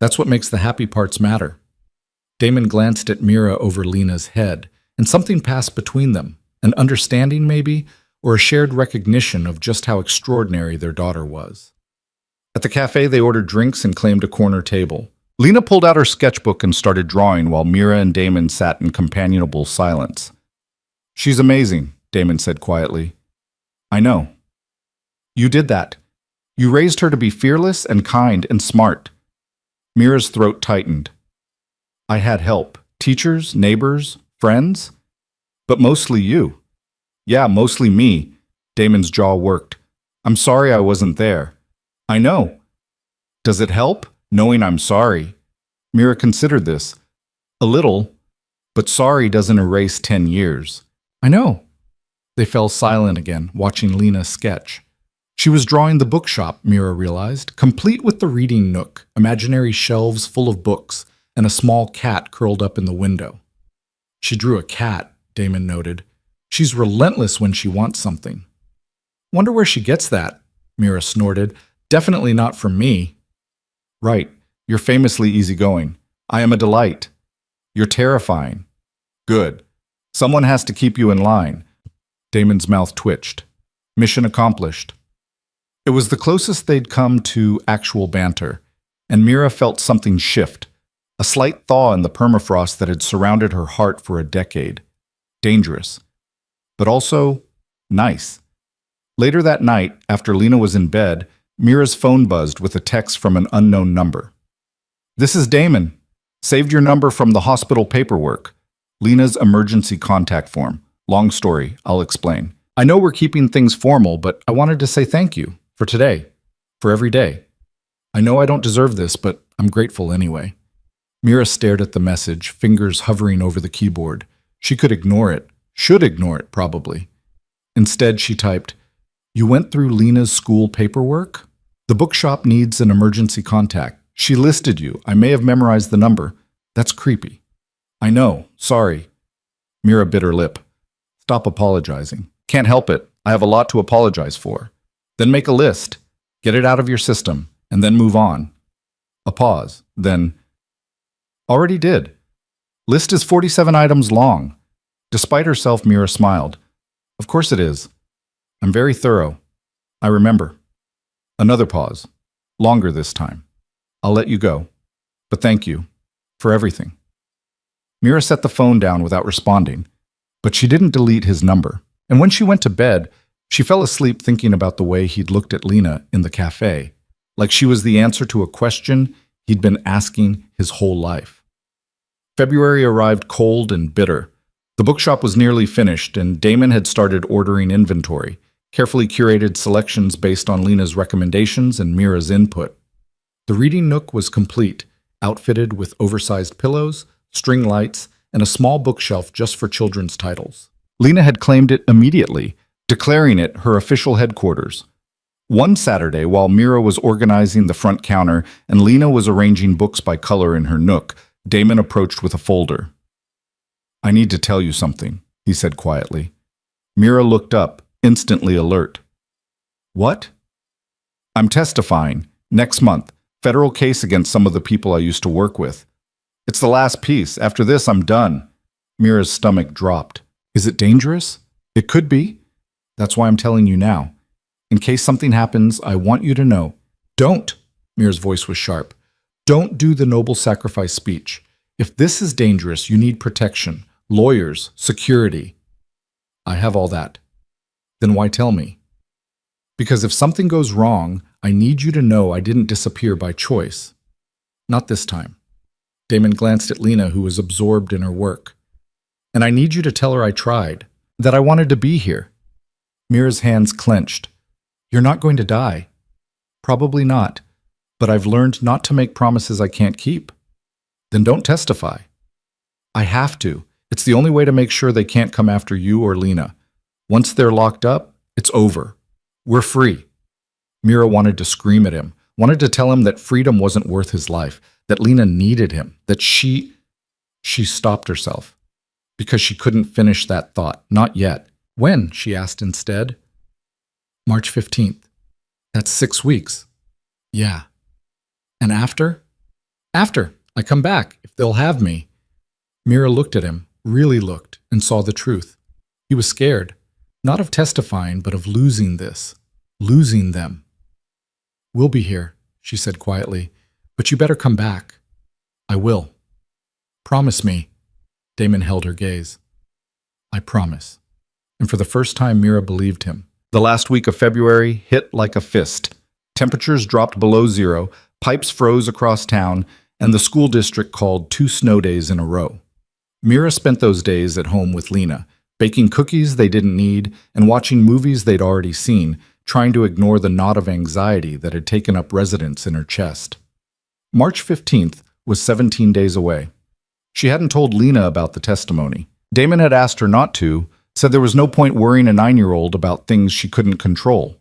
A: That's what makes the happy parts matter. Damon glanced at Mira over Lena's head, and something passed between them, an understanding maybe, or a shared recognition of just how extraordinary their daughter was. At the cafe, they ordered drinks and claimed a corner table. Lena pulled out her sketchbook and started drawing while Mira and Damon sat in companionable silence. She's amazing, Damon said quietly. I know. You did that. You raised her to be fearless and kind and smart. Mira's throat tightened. I had help. Teachers, neighbors, friends. But mostly you. Yeah, mostly me. Damon's jaw worked. I'm sorry I wasn't there. I know. Does it help, knowing I'm sorry? Mira considered this. A little, but sorry doesn't erase 10 years. I know. They fell silent again, watching Lena sketch. She was drawing the bookshop, Mira realized, complete with the reading nook, imaginary shelves full of books, and a small cat curled up in the window. She drew a cat, Damon noted. She's relentless when she wants something. Wonder where she gets that, Mira snorted. Definitely not from me. Right, you're famously easygoing. I am a delight. You're terrifying. Good. Someone has to keep you in line. Damon's mouth twitched. Mission accomplished. It was the closest they'd come to actual banter, and Mira felt something shift, a slight thaw in the permafrost that had surrounded her heart for a decade. Dangerous, but also nice. Later that night, after Lena was in bed, Mira's phone buzzed with a text from an unknown number. "This is Damon. Saved your number from the hospital paperwork. Lena's emergency contact form. Long story, I'll explain. I know we're keeping things formal, but I wanted to say thank you for today, for every day. I know I don't deserve this, but I'm grateful anyway." Mira stared at the message, fingers hovering over the keyboard. She could ignore it, should ignore it probably. Instead, she typed, "You went through Lena's school paperwork? The bookshop needs an emergency contact. She listed you. I may have memorized the number. That's creepy." "I know. Sorry." Mira bit her lip. "Stop apologizing. Can't help it. I have a lot to apologize for." "Then make a list. Get it out of your system, and then move on." A pause. Then, "Already did. List is 47 items long." Despite herself, Mira smiled. "Of course it is. I'm very thorough. I remember." Another pause. Longer this time. "I'll let you go. But thank you. For everything." Mira set the phone down without responding, but she didn't delete his number. And when she went to bed, she fell asleep thinking about the way he'd looked at Lena in the cafe, like she was the answer to a question he'd been asking his whole life. February arrived cold and bitter. The bookshop was nearly finished, and Damon had started ordering inventory, carefully curated selections based on Lena's recommendations and Mira's input. The reading nook was complete, outfitted with oversized pillows, string lights, and a small bookshelf just for children's titles. Lena had claimed it immediately, declaring it her official headquarters. One Saturday, while Mira was organizing the front counter and Lena was arranging books by color in her nook, Damon approached with a folder. "I need to tell you something," he said quietly. Mira looked up, instantly alert. "What?" "I'm testifying, next month, federal case against some of the people I used to work with. It's the last piece. After this, I'm done." Mira's stomach dropped. "Is it dangerous?" "It could be. That's why I'm telling you now. In case something happens, I want you to know." "Don't!" Mira's voice was sharp. "Don't do the noble sacrifice speech. If this is dangerous, you need protection, lawyers, security." "I have all that." "Then why tell me?" "Because if something goes wrong, I need you to know I didn't disappear by choice. Not this time." Damon glanced at Lena, who was absorbed in her work. "And I need you to tell her I tried, that I wanted to be here." Mira's hands clenched. "You're not going to die." "Probably not, but I've learned not to make promises I can't keep." "Then don't testify." "I have to. It's the only way to make sure they can't come after you or Lena. Once they're locked up, it's over. We're free." Mira wanted to scream at him, wanted to tell him that freedom wasn't worth his life, that Lena needed him, that she stopped herself, because she couldn't finish that thought. Not yet. "When?" she asked instead. "March 15th. That's 6 weeks." "Yeah." "And after?" "After. I come back, if they'll have me." Mira looked at him, really looked, and saw the truth. He was scared, not of testifying, but of losing this, losing them. "We'll be here," she said quietly, "but you better come back." "I will." "Promise me." Damon held her gaze. "I promise." And for the first time, Mira believed him. The last week of February hit like a fist. Temperatures dropped below zero, pipes froze across town, and the school district called 2 snow days in a row. Mira spent those days at home with Lena, baking cookies they didn't need and watching movies they'd already seen, trying to ignore the knot of anxiety that had taken up residence in her chest. March 15th was 17 days away. She hadn't told Lena about the testimony. Damon had asked her not to, said there was no point worrying a 9-year-old about things she couldn't control.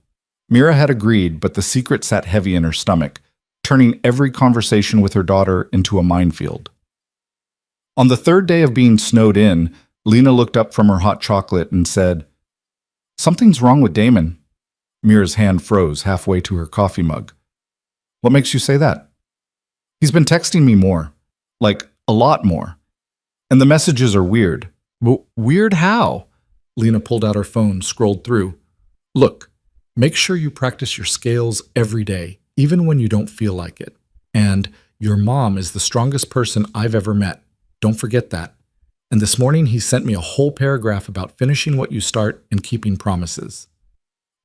A: Mira had agreed, but the secret sat heavy in her stomach, turning every conversation with her daughter into a minefield. On the 3rd day of being snowed in, Lena looked up from her hot chocolate and said, "Something's wrong with Damon." Mira's hand froze halfway to her coffee mug. "What makes you say that?" "He's been texting me more. Like, a lot more. And the messages are weird." Weird how?" Lena pulled out her phone, scrolled through. "Look, make sure you practice your scales every day, even when you don't feel like it. And
B: Your mom is the strongest person I've ever met. Don't forget that. And this morning he sent me a whole paragraph about finishing what you start and keeping promises.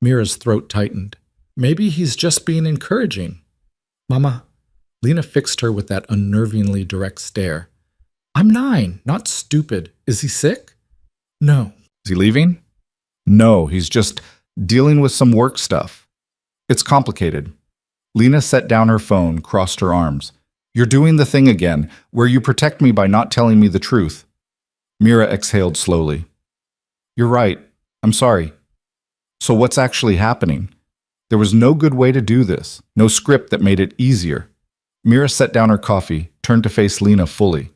B: Mira's throat tightened. Maybe he's just being encouraging. Mama, Lena fixed her with that unnervingly direct stare. I'm 9, not stupid. Is he sick? No.
A: Is he leaving? No, he's just dealing with some work stuff. It's complicated. Lena set down her phone, crossed her arms. You're doing the thing again, where you protect me by not telling me the truth. Mira exhaled slowly. You're right. I'm sorry. So what's actually happening? There was no good way to do this, no script that made it easier. Mira set down her coffee, turned to face Lena fully.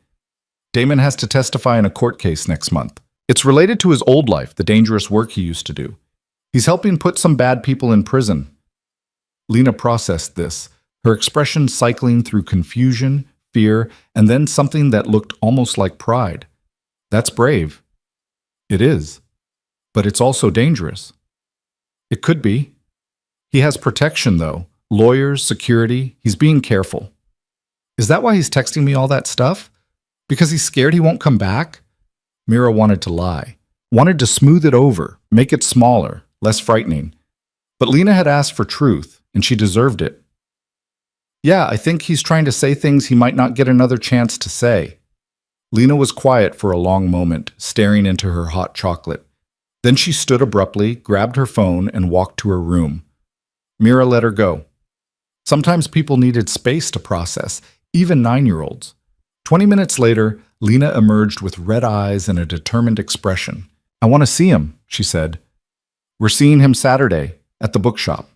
A: Damon has to testify in a court case next month. It's related to his old life, the dangerous work he used to do. He's helping put some bad people in prison. Lena processed this, her expression cycling through confusion, fear, and then something that looked almost like pride. That's brave. It is. But it's also dangerous. It could be. He has protection, though. Lawyers, security. He's being careful. Is that why he's texting me all that stuff? Because he's scared he won't come back? Mira wanted to lie. Wanted to smooth it over, make it smaller, less frightening. But Lena had asked for truth, and she deserved it. Yeah, I think he's trying to say things he might not get another chance to say. Lena was quiet for a long moment, staring into her hot chocolate. Then she stood abruptly, grabbed her phone, and walked to her room. Mira let her go. Sometimes people needed space to process, even 9-year-olds. 20 minutes later, Lena emerged with red eyes and a determined expression. I want to see him, she said. We're seeing him Saturday, at the bookshop.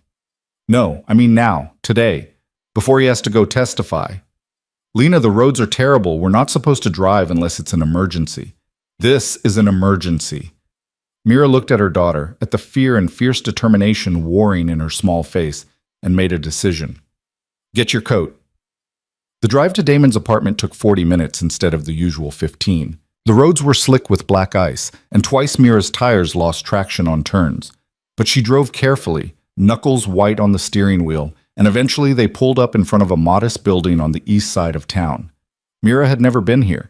A: No, I mean now, today, before he has to go testify. Lena, the roads are terrible. We're not supposed to drive unless it's an emergency. This is an emergency. Mira looked at her daughter, at the fear and fierce determination warring in her small face, and made a decision. Get your coat. The drive to Damon's apartment took 40 minutes instead of the usual 15. The roads were slick with black ice, and twice Mira's tires lost traction on turns. But she drove carefully, knuckles white on the steering wheel, and eventually they pulled up in front of a modest building on the east side of town. Mira had never been here,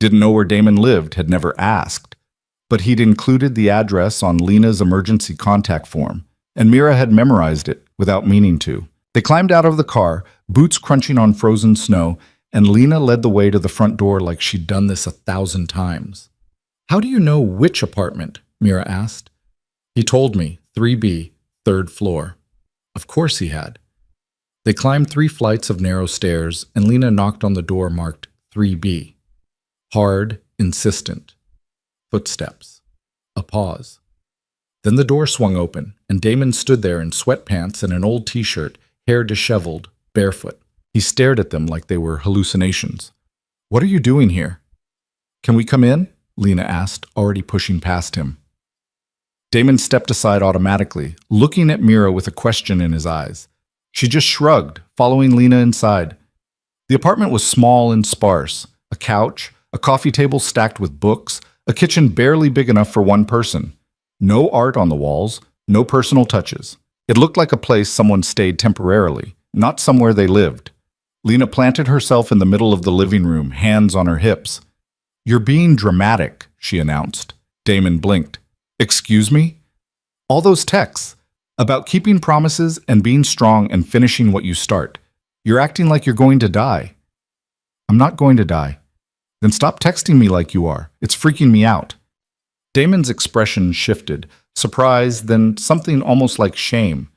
A: didn't know where Damon lived, had never asked. But he'd included the address on Lena's emergency contact form, and Mira had memorized it without meaning to. They climbed out of the car, boots crunching on frozen snow, and Lena led the way to the front door like she'd done this 1,000 times. How do you know which apartment? Mira asked. He told me, 3B, 3rd floor. Of course he had. They climbed 3 flights of narrow stairs, and Lena knocked on the door marked 3B. Hard, insistent. Footsteps. A pause. Then the door swung open, and Damon stood there in sweatpants and an old t-shirt, hair disheveled, barefoot. He stared at them like they were hallucinations. What are you doing here? Can we come in? Lena asked, already pushing past him. Damon stepped aside automatically, looking at Mira with a question in his eyes. She just shrugged, following Lena inside. The apartment was small and sparse. A couch, a coffee table stacked with books, a kitchen barely big enough for one person. No art on the walls, no personal touches. It looked like a place someone stayed temporarily, not somewhere they lived. Lena planted herself in the middle of the living room, hands on her hips. You're being dramatic, she announced. Damon blinked. Excuse me? All those texts about keeping promises and being strong and finishing what you start. You're acting like you're going to die. I'm not going to die. Then stop texting me like you are. It's freaking me out. Damon's expression shifted, surprise, then something almost like shame.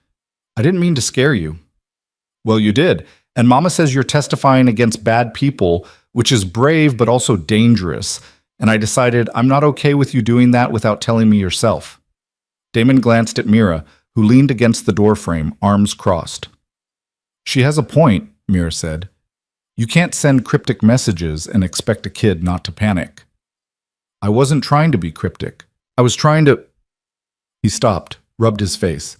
A: I didn't mean to scare you. Well, you did, and Mama says you're testifying against bad people, which is brave but also dangerous, and I decided I'm not okay with you doing that without telling me yourself. Damon glanced at Mira, who leaned against the doorframe, arms crossed. She has a point, Mira said. You can't send cryptic messages and expect a kid not to panic. I wasn't trying to be cryptic. I was trying to... He stopped, rubbed his face.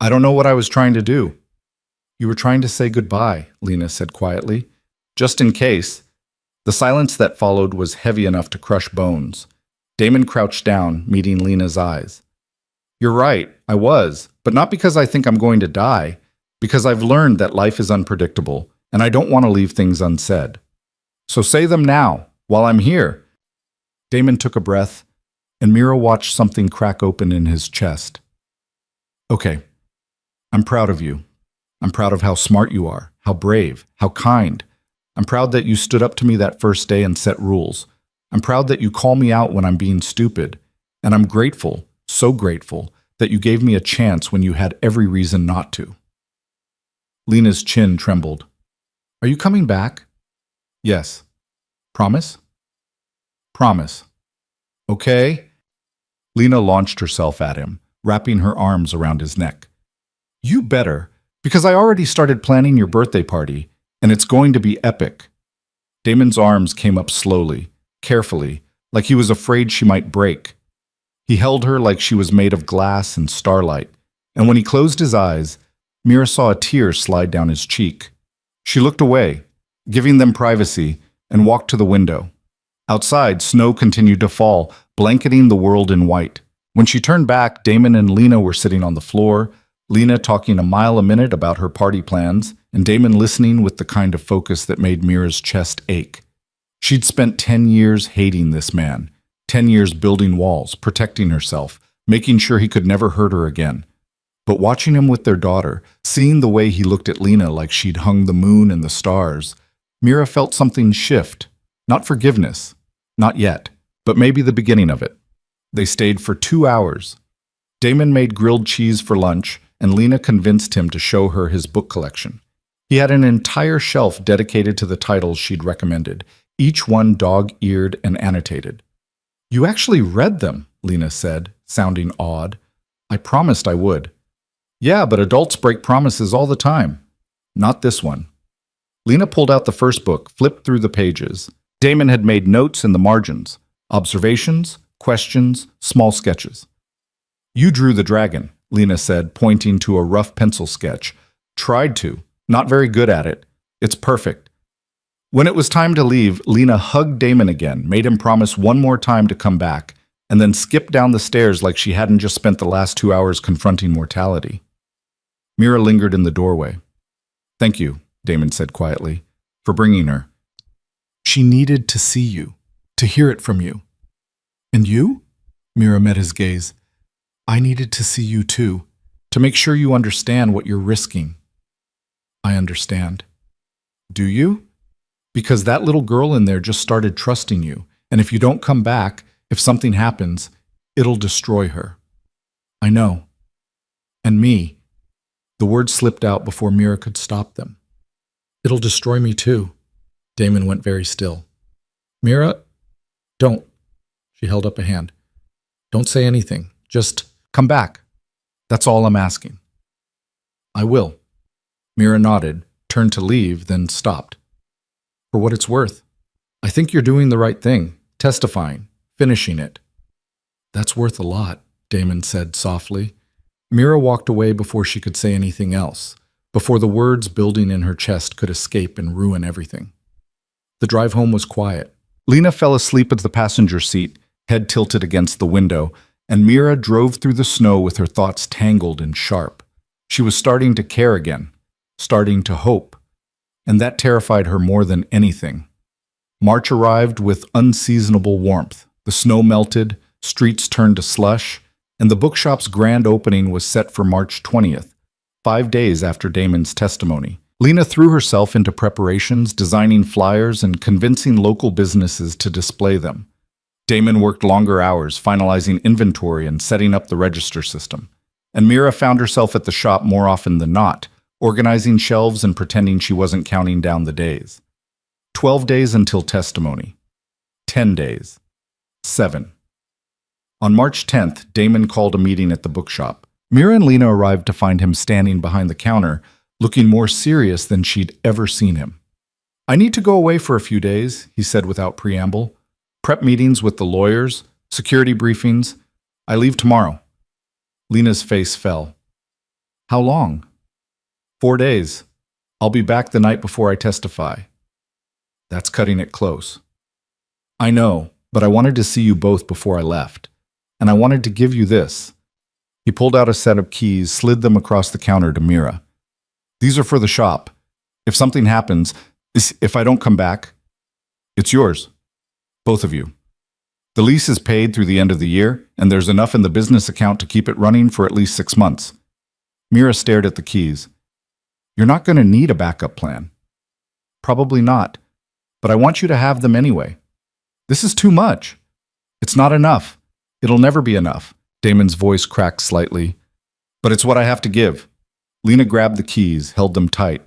A: I don't know what I was trying to do. You were trying to say goodbye, Lena said quietly. Just in case. The silence that followed was heavy enough to crush bones. Damon crouched down, meeting Lena's eyes. You're right, I was, but not because I think I'm going to die, because I've learned that life is unpredictable, and I don't want to leave things unsaid. So say them now, while I'm here." Damon took a breath, and Mira watched something crack open in his chest. "Okay, I'm proud of you. I'm proud of how smart you are, how brave, how kind. I'm proud that you stood up to me that first day and set rules. I'm proud that you call me out when I'm being stupid. And I'm grateful, so grateful, that you gave me a chance when you had every reason not to." Lena's chin trembled. "Are you coming back?" "Yes." "Promise?" "Promise." "Okay." Lena launched herself at him, wrapping her arms around his neck. "You better, because I already started planning your birthday party, and it's going to be epic." Damon's arms came up slowly, carefully, like he was afraid she might break. He held her like she was made of glass and starlight, and when he closed his eyes, Mira saw a tear slide down his cheek. She looked away, giving them privacy, and walked to the window. Outside, snow continued to fall, blanketing the world in white. When she turned back, Damon and Lena were sitting on the floor, Lena talking a mile a minute about her party plans, and Damon listening with the kind of focus that made Mira's chest ache. She'd spent 10 years hating this man, 10 years building walls, protecting herself, making sure he could never hurt her again. But watching him with their daughter, seeing the way he looked at Lena like she'd hung the moon and the stars, Mira felt something shift. Not forgiveness, not yet, but maybe the beginning of it. They stayed for 2 hours. Damon made grilled cheese for lunch, and Lena convinced him to show her his book collection. He had an entire shelf dedicated to the titles she'd recommended, each one dog-eared and annotated. "You actually read them," Lena said, sounding awed. "I promised I would." "Yeah, but adults break promises all the time." "Not this one." Lena pulled out the first book, flipped through the pages. Damon had made notes in the margins, observations, questions, small sketches. "You drew the dragon," Lena said, pointing to a rough pencil sketch. "Tried to. Not very good at it. It's perfect." When it was time to leave, Lena hugged Damon again, made him promise one more time to come back, and then skipped down the stairs like she hadn't just spent the last 2 hours confronting mortality. Mira lingered in the doorway. "Thank you," Damon said quietly, "for bringing her. She needed to see you, to hear it from you." "And you?" Mira met his gaze. "I needed to see you too, to make sure you understand what you're risking." "I understand." "Do you? Because that little girl in there just started trusting you, and if you don't come back, if something happens, it'll destroy her." "I know. And me." The words slipped out before Mira could stop them. "It'll destroy me too." Damon went very still. "Mira, don't." She held up a hand. "Don't say anything. Just come back. That's all I'm asking." "I will." Mira nodded, turned to leave, then stopped. "For what it's worth, I think you're doing the right thing, testifying, finishing it." "That's worth a lot," Damon said softly. Mira walked away before she could say anything else, before the words building in her chest could escape and ruin everything. The drive home was quiet. Lena fell asleep at the passenger seat, head tilted against the window, and Mira drove through the snow with her thoughts tangled and sharp. She was starting to care again, starting to hope, and that terrified her more than anything. March arrived with unseasonable warmth. The snow melted, streets turned to slush, and the bookshop's grand opening was set for March 20th, 5 days after Damon's testimony. Lena threw herself into preparations, designing flyers and convincing local businesses to display them. Damon worked longer hours, finalizing inventory and setting up the register system. And Mira found herself at the shop more often than not, organizing shelves and pretending she wasn't counting down the days. 12 days until testimony. 10 days. 7. On March 10th, Damon called a meeting at the bookshop. Mira and Lena arrived to find him standing behind the counter, looking more serious than she'd ever seen him. "I need to go away for a few days," he said without preamble. "Prep meetings with the lawyers, security briefings. I leave tomorrow." Lena's face fell. "How long?" 4 days. I'll be back the night before I testify." "That's cutting it close." "I know, but I wanted to see you both before I left. And I wanted to give you this." He pulled out a set of keys, slid them across the counter to Mira. "These are for the shop. If something happens, if I don't come back, it's yours. Both of you. The lease is paid through the end of the year, and there's enough in the business account to keep it running for at least 6 months. Mira stared at the keys. You're not going to need a backup plan. Probably not, but I want you to have them anyway. This is too much. It's not enough. It'll never be enough. Damon's voice cracked slightly. But it's what I have to give. Lena grabbed the keys, held them tight.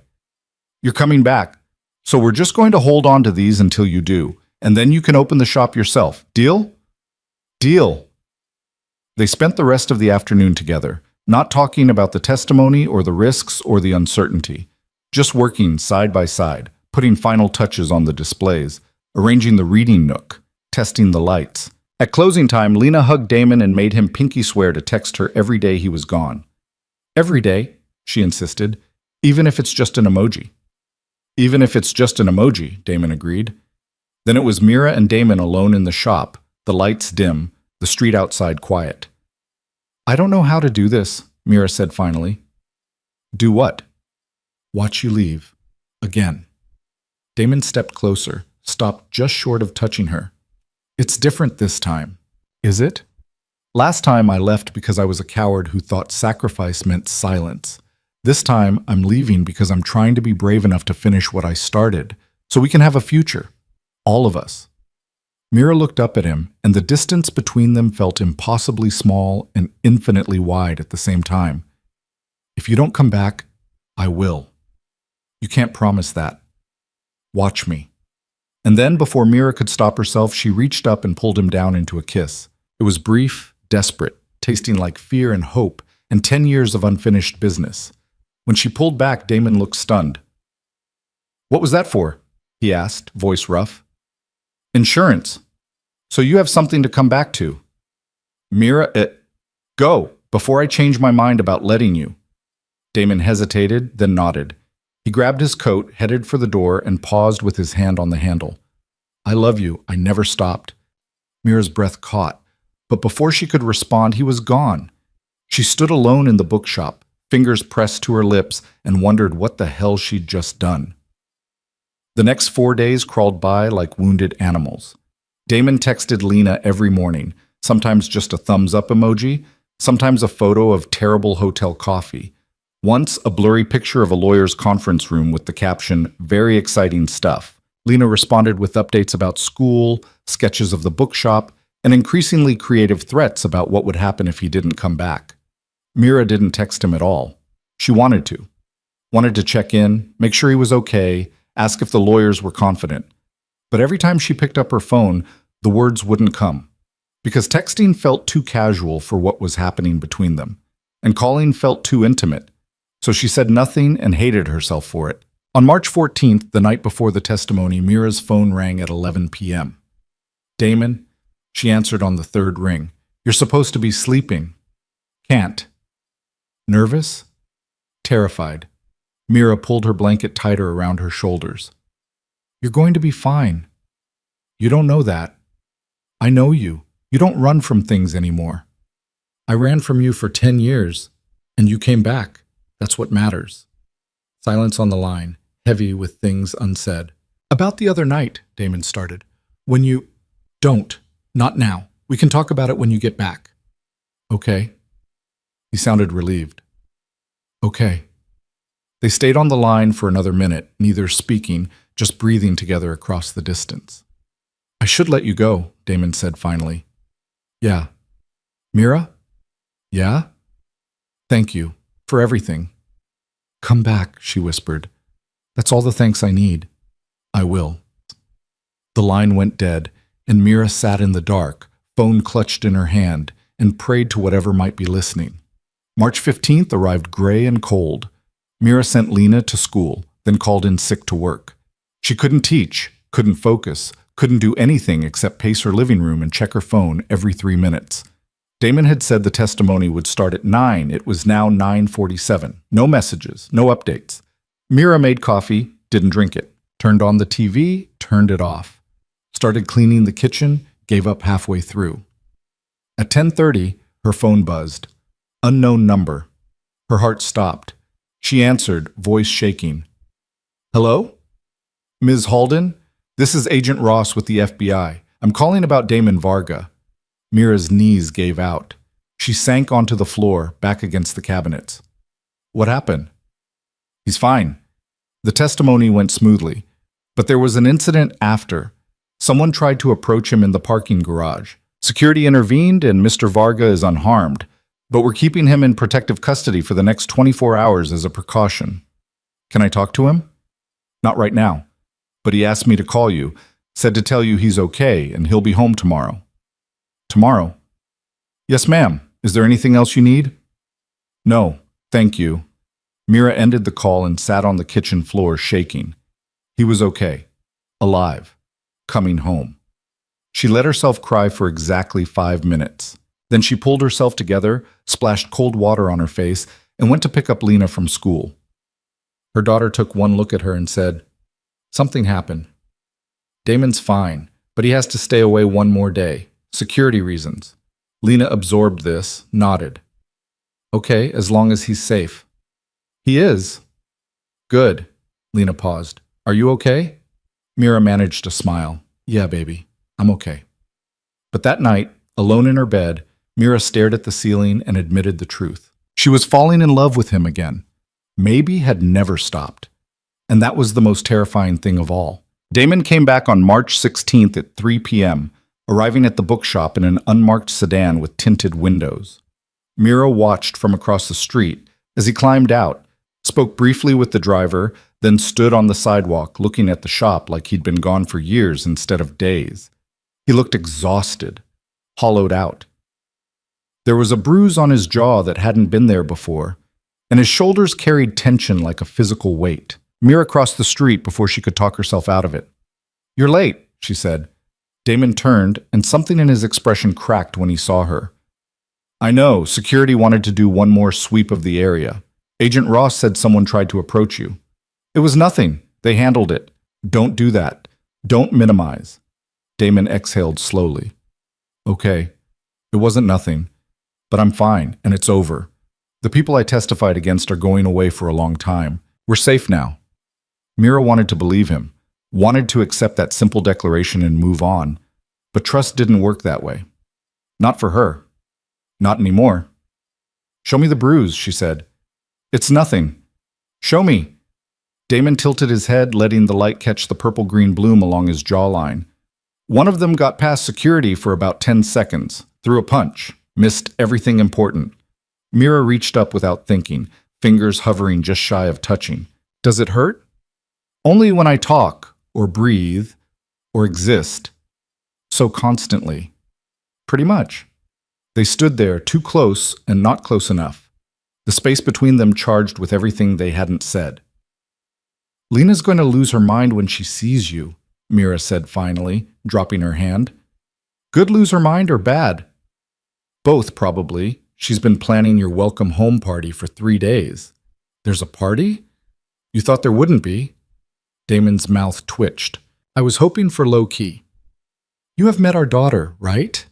A: You're coming back, so we're just going to hold on to these until you do, and then you can open the shop yourself. Deal? Deal. They spent the rest of the afternoon together, not talking about the testimony or the risks or the uncertainty, just working side by side, putting final touches on the displays, arranging the reading nook, testing the lights. At closing time, Lena hugged Damon and made him pinky swear to text her every day he was gone. Every day, she insisted, even if it's just an emoji. Even if it's just an emoji, Damon agreed. Then it was Mira and Damon alone in the shop, the lights dim, the street outside quiet. I don't know how to do this, Mira said finally. Do what? Watch you leave. Again. Damon stepped closer, stopped just short of touching her. It's different this time. Is it? Last time I left because I was a coward who thought sacrifice meant silence. This time I'm leaving because I'm trying to be brave enough to finish what I started, so we can have a future. All of us. Mira looked up at him, and the distance between them felt impossibly small and infinitely wide at the same time. If you don't come back, I will. You can't promise that. Watch me. And then, before Mira could stop herself, she reached up and pulled him down into a kiss. It was brief, desperate, tasting like fear and hope, and 10 years of unfinished business. When she pulled back, Damon looked stunned. What was that for? He asked, voice rough. Insurance. So you have something to come back to. Mira, go, before I change my mind about letting you. Damon hesitated, then nodded. He grabbed his coat, headed for the door, and paused with his hand on the handle. I love you. I never stopped. Mira's breath caught, but before she could respond, he was gone. She stood alone in the bookshop, fingers pressed to her lips, and wondered what the hell she'd just done. The next 4 days crawled by like wounded animals. Damon texted Lena every morning, sometimes just a thumbs-up emoji, sometimes a photo of terrible hotel coffee. Once, a blurry picture of a lawyer's conference room with the caption, "Very exciting stuff." Lena responded with updates about school, sketches of the bookshop, and increasingly creative threats about what would happen if he didn't come back. Mira didn't text him at all. She wanted to. Wanted to check in, make sure he was okay, ask if the lawyers were confident. But every time she picked up her phone, the words wouldn't come. Because texting felt too casual for what was happening between them, and calling felt too intimate. So she said nothing and hated herself for it. On March 14th, the night before the testimony, Mira's phone rang at 11 p.m. Damon? She answered on the third ring. You're supposed to be sleeping. Can't. Nervous? Terrified. Mira pulled her blanket tighter around her shoulders. You're going to be fine. You don't know that. I know you. You don't run from things anymore. I ran from you for 10 years, and you came back. That's what matters. Silence on the line, heavy with things unsaid. About the other night, Damon started. When you... Don't. Not now. We can talk about it when you get back. Okay. He sounded relieved. Okay. They stayed on the line for another minute, neither speaking, just breathing together across the distance. I should let you go, Damon said finally. Yeah. Mira? Yeah? Thank you. For everything. Come back, she whispered. That's all the thanks I need. I will. The line went dead, and Mira sat in the dark, phone clutched in her hand, and prayed to whatever might be listening. March 15th arrived gray and cold. Mira sent Lena to school, then called in sick to work. She couldn't teach, couldn't focus, couldn't do anything except pace her living room and check her phone every 3 minutes. Damon had said the testimony would start at 9. It was now 9:47. No messages, no updates. Mira made coffee, didn't drink it. Turned on the TV, turned it off. Started cleaning the kitchen, gave up halfway through. At 10:30, her phone buzzed. Unknown number. Her heart stopped. She answered, voice shaking. Hello? Ms. Halden? This is Agent Ross with the FBI. I'm calling about Damon Varga. Mira's knees gave out. She sank onto the floor, back against the cabinets. What happened? He's fine. The testimony went smoothly, but there was an incident after. Someone tried to approach him in the parking garage. Security intervened and Mr. Varga is unharmed, but we're keeping him in protective custody for the next 24 hours as a precaution. Can I talk to him? Not right now, but he asked me to call you, said to tell you he's okay and he'll be home tomorrow. Tomorrow? Yes, ma'am. Is there anything else you need? No, thank you. Mira ended the call and sat on the kitchen floor shaking. He was okay. Alive. Coming home. She let herself cry for exactly 5 minutes. Then she pulled herself together, splashed cold water on her face, and went to pick up Lena from school. Her daughter took one look at her and said, "Something happened. Damon's fine, but he has to stay away one more day. Security reasons." Lena absorbed this, nodded. "Okay, as long as he's safe." "He is." "Good." Lena paused. "Are you okay?" Mira managed a smile. "Yeah, baby, I'm okay." But that night, alone in her bed, Mira stared at the ceiling and admitted the truth. She was falling in love with him again. Maybe had never stopped. And that was the most terrifying thing of all. Damon came back on March 16th at 3 p.m., arriving at the bookshop in an unmarked sedan with tinted windows. Mira watched from across the street as he climbed out, spoke briefly with the driver, then stood on the sidewalk looking at the shop like he'd been gone for years instead of days. He looked exhausted, hollowed out. There was a bruise on his jaw that hadn't been there before, and his shoulders carried tension like a physical weight. Mira crossed the street before she could talk herself out of it. "You're late," she said. Damon turned, and something in his expression cracked when he saw her. "I know, security wanted to do one more sweep of the area. Agent Ross said someone tried to approach you." "It was nothing. They handled it. Don't do that. Don't minimize." Damon exhaled slowly. "Okay, it wasn't nothing, but I'm fine, and it's over. The people I testified against are going away for a long time. We're safe now." Mira wanted to believe him, wanted to accept that simple declaration and move on, but trust didn't work that way. Not for her. Not anymore. "Show me the bruise," she said. "It's nothing." "Show me." Damon tilted his head, letting the light catch the purple-green bloom along his jawline. "One of them got past security for about 10 seconds, threw a punch, missed everything important." Mira reached up without thinking, fingers hovering just shy of touching. "Does it hurt?" "Only when I talk, or breathe, or exist. So constantly." "Pretty much." They stood there, too close and not close enough. The space between them charged with everything they hadn't said. "Lena's going to lose her mind when she sees you," Mira said finally, dropping her hand. "Good lose her mind or bad?" "Both, probably. She's been planning your welcome home party for 3 days." "There's a party? You thought there wouldn't be?" Damon's mouth twitched. "I was hoping for low-key." "You have met our daughter, right?"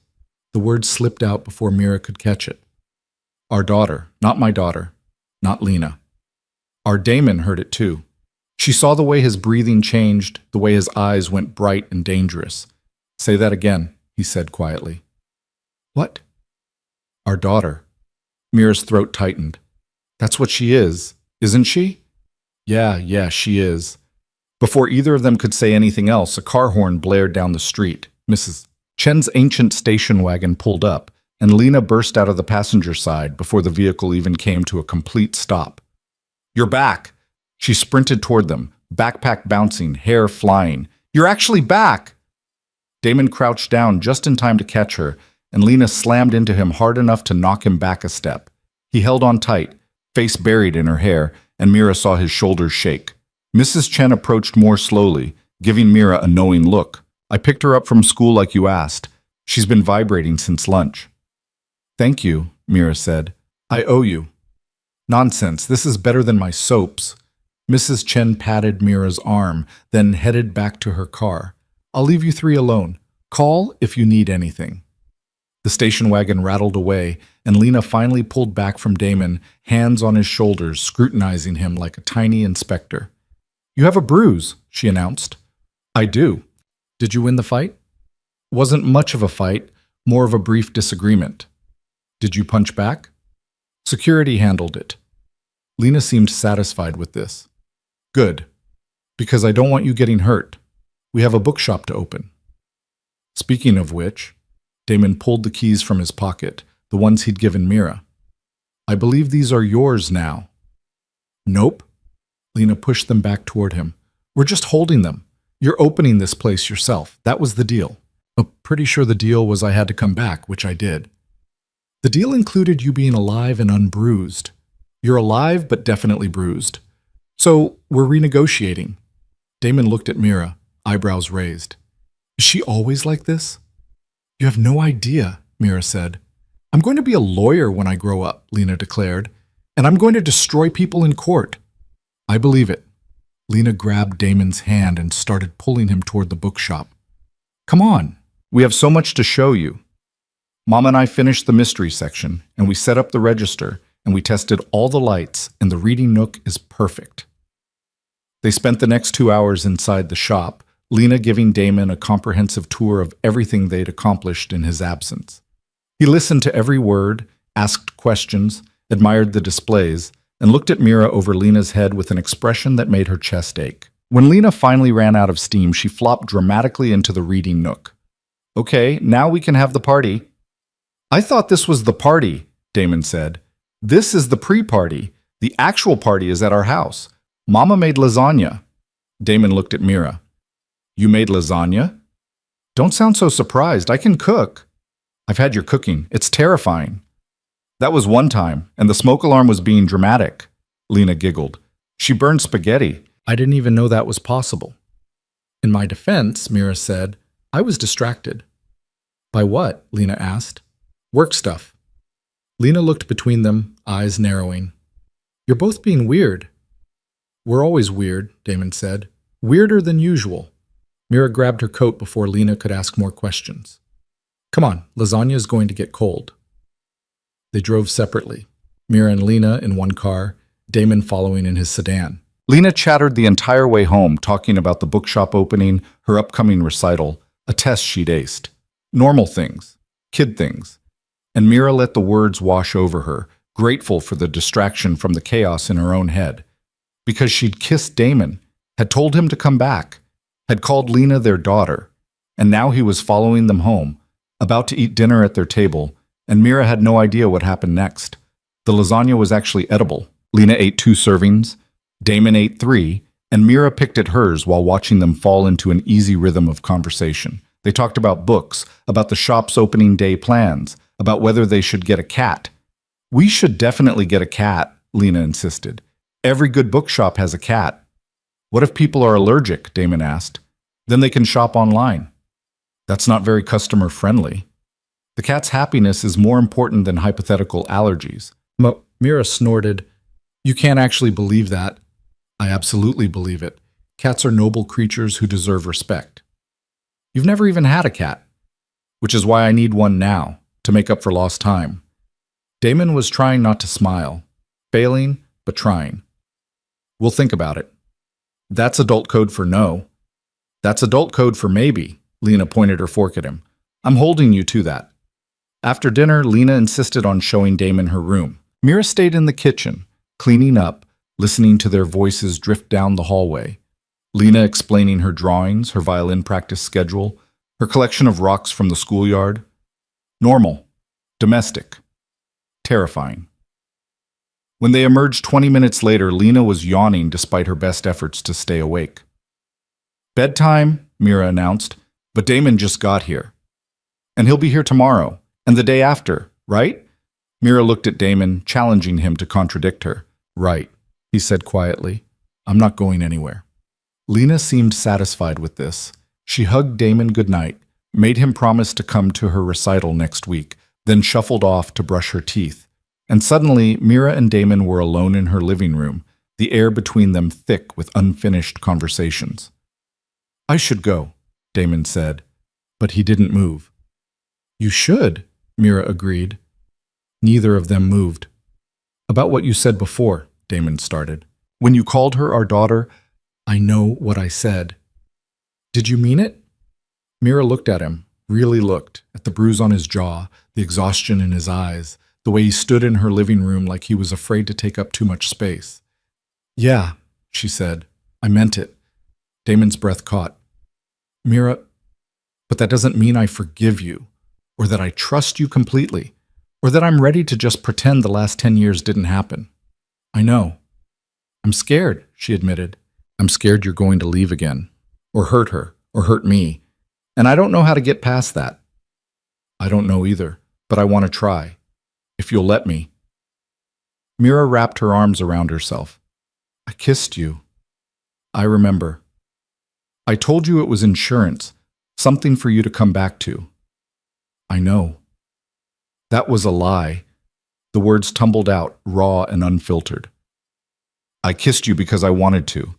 A: The word slipped out before Mira could catch it. "Our daughter, not my daughter, not Lena." Our Damon heard it too. She saw the way his breathing changed, the way his eyes went bright and dangerous. "Say that again," he said quietly. "What?" "Our daughter." Mira's throat tightened. "That's what she is, isn't she?" Yeah, she is." Before either of them could say anything else, a car horn blared down the street. Mrs. Chen's ancient station wagon pulled up, and Lena burst out of the passenger side before the vehicle even came to a complete stop. "You're back!" She sprinted toward them, backpack bouncing, hair flying. "You're actually back!" Damon crouched down just in time to catch her, and Lena slammed into him hard enough to knock him back a step. He held on tight, face buried in her hair, and Mira saw his shoulders shake. Mrs. Chen approached more slowly, giving Mira a knowing look. "I picked her up from school like you asked. She's been vibrating since lunch." "Thank you," Mira said. "I owe you." "Nonsense, this is better than my soaps." Mrs. Chen patted Mira's arm, then headed back to her car. "I'll leave you 3 alone. Call if you need anything." The station wagon rattled away, and Lena finally pulled back from Damon, hands on his shoulders, scrutinizing him like a tiny inspector.
B: You have a bruise, she announced. I do. Did you win the fight? Wasn't much of a fight, more of a brief disagreement. Did you punch back? Security handled it. Lena seemed satisfied with this. Good, because I don't want you getting hurt. We have a bookshop to open. Speaking of which, Damon pulled the keys from his pocket, the ones he'd given Mira. I believe these are yours now. Nope. Lena pushed them back toward him. We're just holding them. You're opening this place yourself. That was the deal. I'm pretty sure the deal was I had to come back, which I did. The deal included you being alive and unbruised. You're alive, but definitely bruised. So we're renegotiating. Damon looked at Mira, eyebrows raised. Is she always like this? You have no idea, Mira said. I'm going to be a lawyer when I grow up, Lena declared, and I'm going to destroy people in court. I believe it. Lena grabbed Damon's hand and started pulling him toward the bookshop. Come on, we have so much to show you. Mom and I finished the mystery section, and we set up the register, and we tested all the lights, and the reading nook is perfect. They spent the next 2 hours inside the shop, Lena giving Damon a comprehensive tour of everything they'd accomplished in his absence. He listened to every word, asked questions, admired the displays, and looked at Mira over Lena's head with an expression that made her chest ache. When Lena finally ran out of steam, she flopped dramatically into the reading nook. Okay, now we can have the party. I thought this was the party, Damon said. This is the pre-party. The actual party is at our house. Mama made lasagna. Damon looked at Mira. You made lasagna? Don't sound so surprised. I can cook. I've had your cooking. It's terrifying. That was one time, and the smoke alarm was being dramatic. Lena giggled. She burned spaghetti. I didn't even know that was possible. In my defense, Mira said, I was distracted. By what? Lena asked. Work stuff. Lena looked between them, eyes narrowing. You're both being weird. We're always weird, Damon said. Weirder than usual. Mira grabbed her coat before Lena could ask more questions. Come on, lasagna is going to get cold. They drove separately, Mira and Lena in one car, Damon following in his sedan. Lena chattered the entire way home, talking about the bookshop opening, her upcoming recital, a test she'd aced. Normal things, kid things. And Mira let the words wash over her, grateful for the distraction from the chaos in her own head. Because she'd kissed Damon, had told him to come back, had called Lena their daughter, and now he was following them home, about to eat dinner at their table, and Mira had no idea what happened next. The lasagna was actually edible. Lena ate 2 servings, Damon ate 3, and Mira picked at hers while watching them fall into an easy rhythm of conversation. They talked about books, about the shop's opening day plans, about whether they should get a cat. We should definitely get a cat, Lena insisted. Every good bookshop has a cat. What if people are allergic? Damon asked. Then they can shop online. That's not very customer-friendly. The cat's happiness is more important than hypothetical allergies. Mira snorted. You can't actually believe that. I absolutely believe it. Cats are noble creatures who deserve respect. You've never even had a cat, which is why I need one now, to make up for lost time. Damon was trying not to smile, failing, but trying. We'll think about it. That's adult code for no. That's adult code for maybe, Lena pointed her fork at him. I'm holding you to that. After dinner, Lena insisted on showing Damon her room. Mira stayed in the kitchen, cleaning up, listening to their voices drift down the hallway. Lena explaining her drawings, her violin practice schedule, her collection of rocks from the schoolyard. Normal, domestic, terrifying. When they emerged 20 minutes later, Lena was yawning despite her best efforts to stay awake. Bedtime, Mira announced, but Damon just got here. And he'll be here tomorrow, and the day after, right? Mira looked at Damon, challenging him to contradict her. Right, he said quietly. I'm not going anywhere. Lena seemed satisfied with this. She hugged Damon goodnight, made him promise to come to her recital next week, then shuffled off to brush her teeth. And suddenly, Mira and Damon were alone in her living room, the air between them thick with unfinished conversations. I should go, Damon said, but he didn't move. You should, Mira agreed. Neither of them moved. About what you said before, Damon started. When you called her our daughter, I know what I said. Did you mean it? Mira looked at him, really looked, at the bruise on his jaw, the exhaustion in his eyes, the way he stood in her living room like he was afraid to take up too much space. Yeah, she said. I meant it. Damon's breath caught. Mira, but that doesn't mean I forgive you, or that I trust you completely, or that I'm ready to just pretend the last 10 years didn't happen. I know. I'm scared, she admitted. I'm scared you're going to leave again, or hurt her, or hurt me, and I don't know how to get past that. I don't know either, but I want to try. If you'll let me. Mira wrapped her arms around herself. I kissed you. I remember. I told you it was insurance, something for you to come back to. I know. That was a lie. The words tumbled out, raw and unfiltered. I kissed you because I wanted to,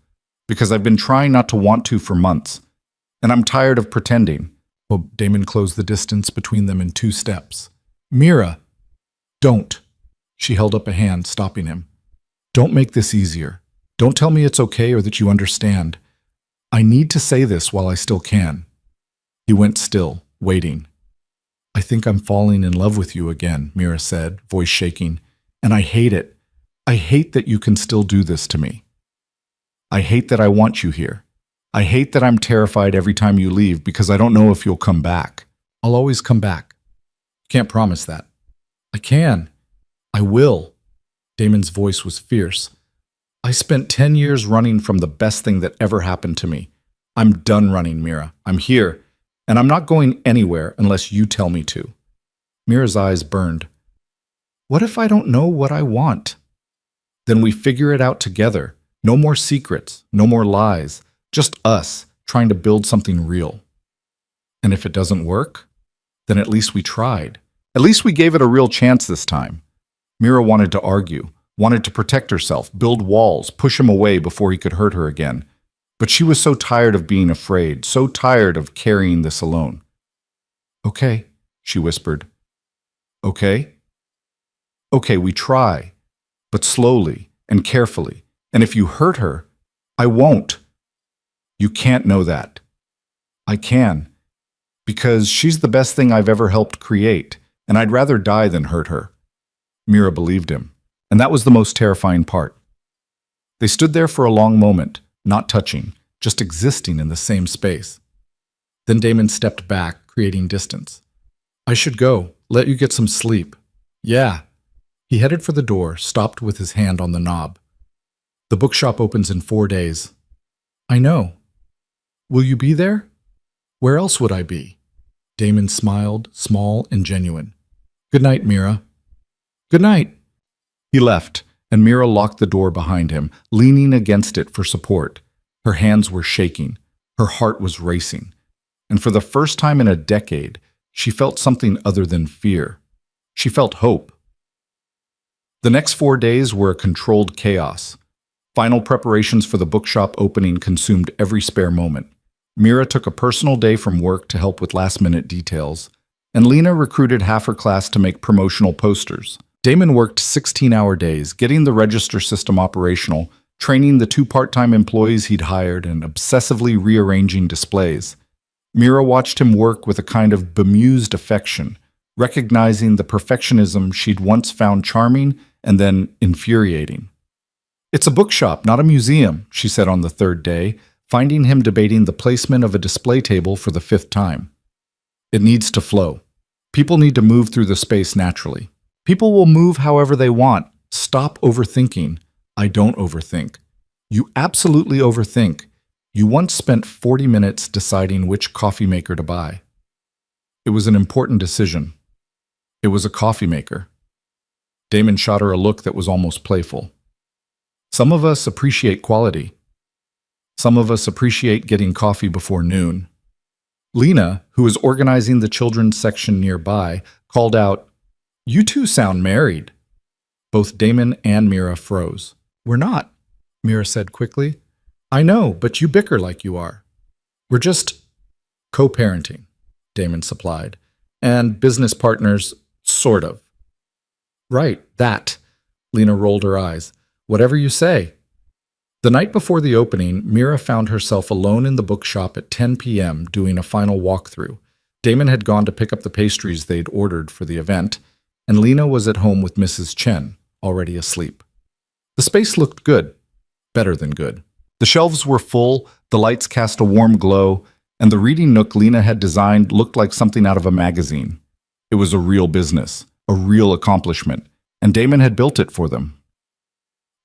B: because I've been trying not to want to for months, and I'm tired of pretending. Well, Damon closed the distance between them in 2 steps. Mira, don't. She held up a hand, stopping him. Don't make this easier. Don't tell me it's okay or that you understand. I need to say this while I still can. He went still, waiting. I think I'm falling in love with you again, Mira said, voice shaking, and I hate it. I hate that you can still do this to me. I hate that I want you here. I hate that I'm terrified every time you leave because I don't know if you'll come back. I'll always come back. Can't promise that. I can. I will. Damon's voice was fierce. I spent 10 years running from the best thing that ever happened to me. I'm done running, Mira. I'm here, and I'm not going anywhere unless you tell me to. Mira's eyes burned. What if I don't know what I want? Then we figure it out together. No more secrets, no more lies, just us trying to build something real. And if it doesn't work, then at least we tried. At least we gave it a real chance this time. Mira wanted to argue, wanted to protect herself, build walls, push him away before he could hurt her again. But she was so tired of being afraid, so tired of carrying this alone. Okay, she whispered. Okay? Okay, we try, but slowly and carefully. And if you hurt her, I won't. You can't know that. I can, because she's the best thing I've ever helped create, and I'd rather die than hurt her. Mira believed him, and that was the most terrifying part. They stood there for a long moment, not touching, just existing in the same space. Then Damon stepped back, creating distance. I should go, let you get some sleep. Yeah. He headed for the door, stopped with his hand on the knob. The bookshop opens in 4 days. I know. Will you be there? Where else would I be? Damon smiled, small and genuine. Good night, Mira. Good night. He left, and Mira locked the door behind him, leaning against it for support. Her hands were shaking. Her heart was racing. And for the first time in a decade, she felt something other than fear. She felt hope. The next 4 days were a controlled chaos. Final preparations for the bookshop opening consumed every spare moment. Mira took a personal day from work to help with last-minute details, and Lena recruited half her class to make promotional posters. Damon worked 16-hour days, getting the register system operational, training the 2 part-time employees he'd hired, and obsessively rearranging displays. Mira watched him work with a kind of bemused affection, recognizing the perfectionism she'd once found charming and then infuriating. It's a bookshop, not a museum, she said on the 3rd day, finding him debating the placement of a display table for the 5th time. It needs to flow. People need to move through the space naturally. People will move however they want. Stop overthinking. I don't overthink. You absolutely overthink. You once spent 40 minutes deciding which coffee maker to buy. It was an important decision. It was a coffee maker. Damon shot her a look that was almost playful. Some of us appreciate quality. Some of us appreciate getting coffee before noon. Lena, who was organizing the children's section nearby, called out, "You two sound married." Both Damon and Mira froze. "We're not," Mira said quickly. "I know, but you bicker like you are." "We're just co-parenting," Damon supplied. "And business partners, sort of." "Right, that." Lena rolled her eyes. "Whatever you say." The night before the opening, Mira found herself alone in the bookshop at 10 p.m. doing a final walkthrough. Damon had gone to pick up the pastries they'd ordered for the event, and Lena was at home with Mrs. Chen, already asleep. The space looked good. Better than good. The shelves were full, the lights cast a warm glow, and the reading nook Lena had designed looked like something out of a magazine. It was a real business, a real accomplishment, and Damon had built it for them.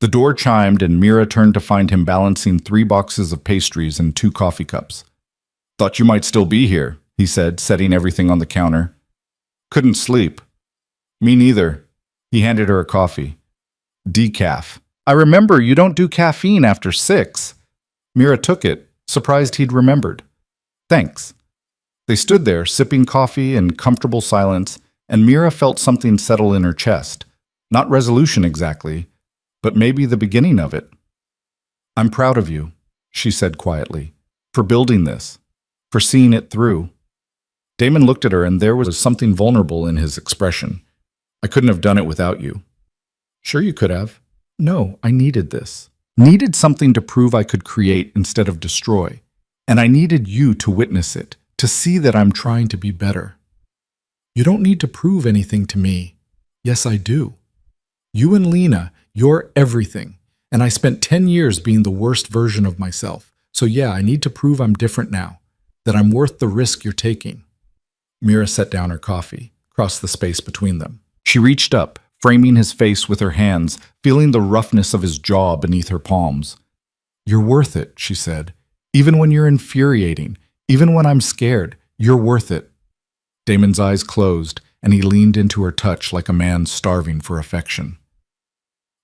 B: The door chimed and Mira turned to find him balancing 3 boxes of pastries and 2 coffee cups. "Thought you might still be here," he said, setting everything on the counter. "Couldn't sleep." "Me neither." He handed her a coffee. "Decaf. I remember you don't do caffeine after 6. Mira took it, surprised he'd remembered. "Thanks." They stood there, sipping coffee in comfortable silence, and Mira felt something settle in her chest. Not resolution exactly, but maybe the beginning of it. "I'm proud of you," she said quietly, "for building this, for seeing it through." Damon looked at her, and there was something vulnerable in his expression. "I couldn't have done it without you." "Sure you could have." "No, I needed this. Needed something to prove I could create instead of destroy. And I needed you to witness it, to see that I'm trying to be better." "You don't need to prove anything to me." "Yes, I do. You and Lena, you're everything. And I spent 10 years being the worst version of myself. So yeah, I need to prove I'm different now, that I'm worth the risk you're taking." Mira set down her coffee, crossed the space between them. She reached up, framing his face with her hands, feeling the roughness of his jaw beneath her palms. "You're worth it," she said. "Even when you're infuriating, even when I'm scared, you're worth it." Damon's eyes closed, and he leaned into her touch like a man starving for affection.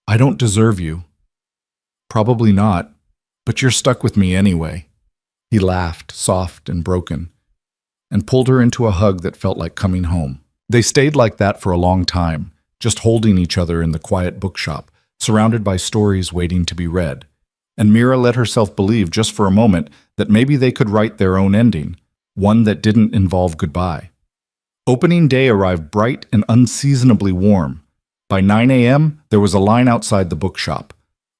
B: "I don't deserve you." "Probably not, but you're stuck with me anyway." He laughed, soft and broken, and pulled her into a hug that felt like coming home. They stayed like that for a long time, just holding each other in the quiet bookshop, surrounded by stories waiting to be read. And Mira let herself believe just for a moment that maybe they could write their own ending, one that didn't involve goodbye. Opening day arrived bright and unseasonably warm. By 9 a.m., there was a line outside the bookshop.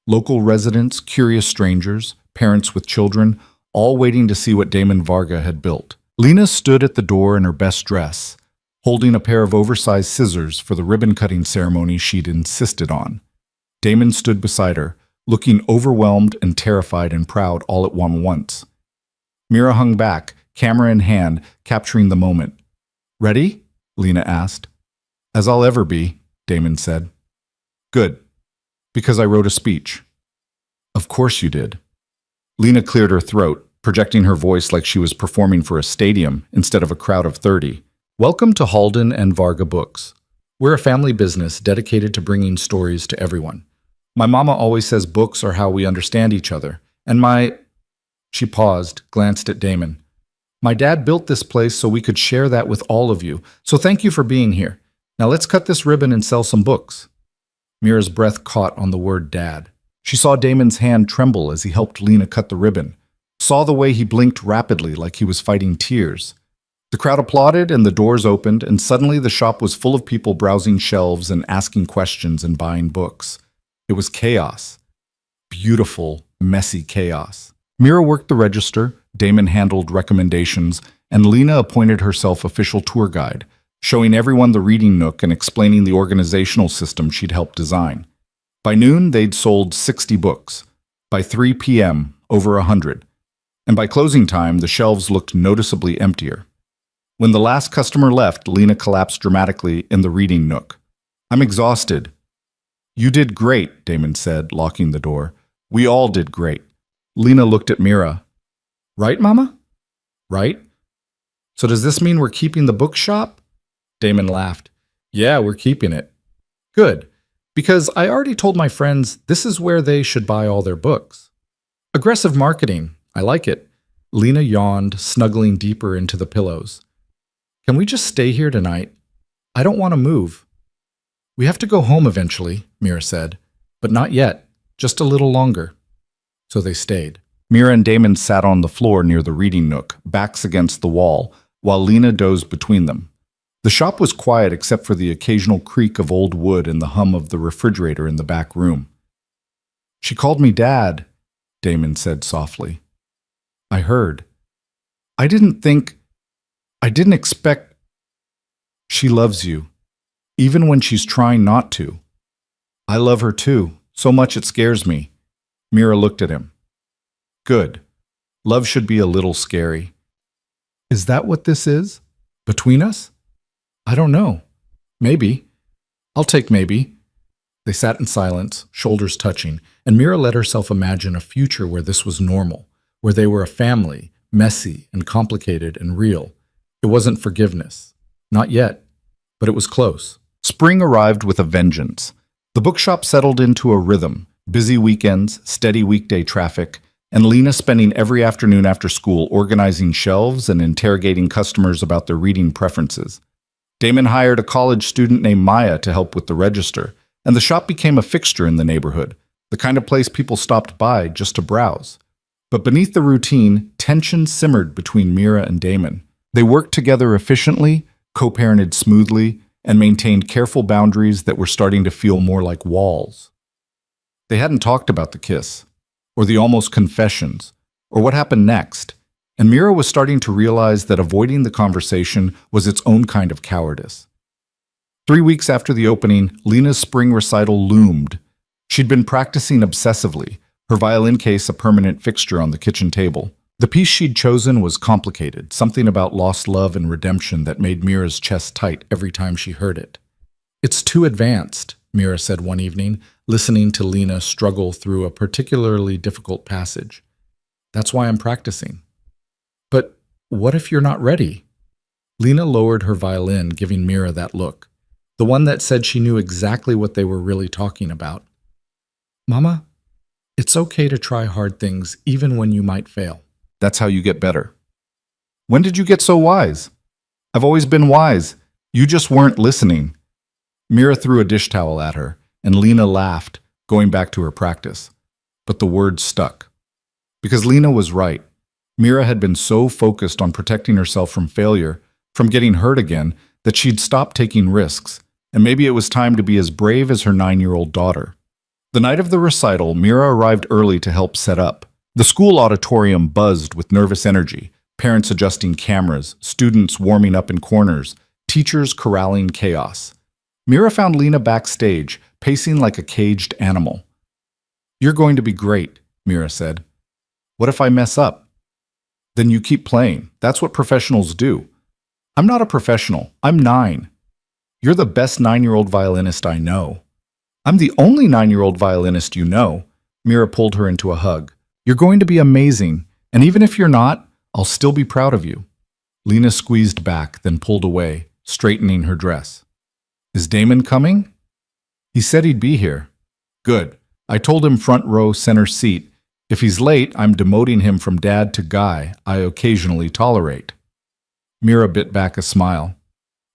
B: Local residents, curious strangers, parents with children, all waiting to see what Damon Varga had built. Lena stood at the door in her best dress, holding a pair of oversized scissors for the ribbon-cutting ceremony she'd insisted on. Damon stood beside her, looking overwhelmed and terrified and proud all at once. Mira hung back, camera in hand, capturing the moment. "Ready?" Lena asked. "As I'll ever be," Damon said. "Good. Because I wrote a speech." "Of course you did." Lena cleared her throat, projecting her voice like she was performing for a stadium instead of a crowd of 30. "Welcome to Halden and Varga Books. We're a family business dedicated to bringing stories to everyone. My mama always says books are how we understand each other, and She paused, glanced at Damon. "My dad built this place so we could share that with all of you, so thank you for being here. Now let's cut this ribbon and sell some books." Mira's breath caught on the word dad. She saw Damon's hand tremble as he helped Lena cut the ribbon, saw the way he blinked rapidly like he was fighting tears. The crowd applauded and the doors opened, and suddenly the shop was full of people browsing shelves and asking questions and buying books. It was chaos. Beautiful, messy chaos. Mira worked the register, Damon handled recommendations, and Lena appointed herself official tour guide, showing everyone the reading nook and explaining the organizational system she'd helped design. By noon, they'd sold 60 books. By 3 p.m., over 100. And by closing time, the shelves looked noticeably emptier. When the last customer left, Lena collapsed dramatically in the reading nook. "I'm exhausted." "You did great," Damon said, locking the door. "We all did great." Lena looked at Mira. "Right, Mama?" "Right. So does this mean we're keeping the bookshop?" Damon laughed. "Yeah, we're keeping it." "Good, because I already told my friends this is where they should buy all their books." "Aggressive marketing. I like it." Lena yawned, snuggling deeper into the pillows. "Can we just stay here tonight? I don't want to move." "We have to go home eventually," Mira said. "But not yet. Just a little longer." So they stayed. Mira and Damon sat on the floor near the reading nook, backs against the wall, while Lena dozed between them. The shop was quiet except for the occasional creak of old wood and the hum of the refrigerator in the back room. "She called me Dad,"
A: Damon said softly. I heard. I didn't expect. She loves you, even when she's trying not to. I love her too, so much it scares me. Mira looked at him. Good. Love should be a little scary. Is that what this is? Between us? I don't know. Maybe. I'll take maybe. They sat in silence, shoulders touching, and Mira let herself imagine a future where this was normal, where they were a family, messy and complicated and real. It wasn't forgiveness. Not yet, but it was close. Spring arrived with a vengeance. The bookshop settled into a rhythm, busy weekends, steady weekday traffic, and Lena spending every afternoon after school organizing shelves and interrogating customers about their reading preferences. Damon hired a college student named Maya to help with the register, and the shop became a fixture in the neighborhood, the kind of place people stopped by just to browse. But beneath the routine, tension simmered between Mira and Damon. They worked together efficiently, co-parented smoothly, and maintained careful boundaries that were starting to feel more like walls. They hadn't talked about the kiss, or the almost confessions, or what happened next, and Mira was starting to realize that avoiding the conversation was its own kind of cowardice. 3 weeks after the opening, Lena's spring recital loomed. She'd been practicing obsessively, her violin case a permanent fixture on the kitchen table. The piece she'd chosen was complicated, something about lost love and redemption that made Mira's chest tight every time she heard it. It's too advanced, Mira said one evening, listening to Lena struggle through a particularly difficult passage. That's why I'm practicing. But what if you're not ready? Lena lowered her violin, giving Mira that look, the one that said she knew exactly what they were really talking about. Mama, it's okay to try hard things even when you might fail. That's how you get better. When did you get so wise? I've always been wise. You just weren't listening. Mira threw a dish towel at her, and Lena laughed, going back to her practice. But the words stuck. Because Lena was right. Mira had been so focused on protecting herself from failure, from getting hurt again, that she'd stopped taking risks, and maybe it was time to be as brave as her 9-year-old daughter. The night of the recital, Mira arrived early to help set up. The school auditorium buzzed with nervous energy, parents adjusting cameras, students warming up in corners, teachers corralling chaos. Mira found Lena backstage, pacing like a caged animal. You're going to be great, Mira said. What if I mess up? Then you keep playing. That's what professionals do. I'm not a professional. I'm 9. You're the best 9-year-old violinist I know. I'm the only 9-year-old violinist you know. Mira pulled her into a hug. You're going to be amazing, and even if you're not, I'll still be proud of you. Lena squeezed back, then pulled away, straightening her dress. Is Damon coming? He said he'd be here. Good. I told him front row, center seat. If he's late, I'm demoting him from dad to guy I occasionally tolerate. Mira bit back a smile.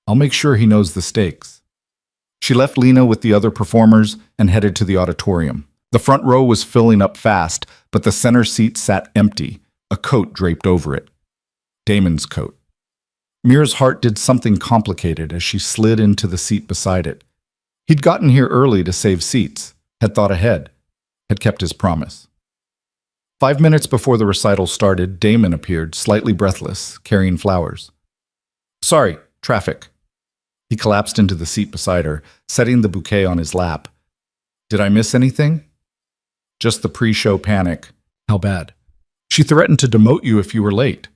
A: I'll make sure he knows the stakes. She left Lena with the other performers and headed to the auditorium. The front row was filling up fast, but the center seat sat empty, a coat draped over it. Damon's coat. Mira's heart did something complicated as she slid into the seat beside it. He'd gotten here early to save seats, had thought ahead, had kept his promise. 5 minutes before the recital started, Damon appeared, slightly breathless, carrying flowers. Sorry, traffic. He collapsed into the seat beside her, setting the bouquet on his lap. Did I miss anything? Just the pre-show panic. How bad? She threatened to demote you if you were late.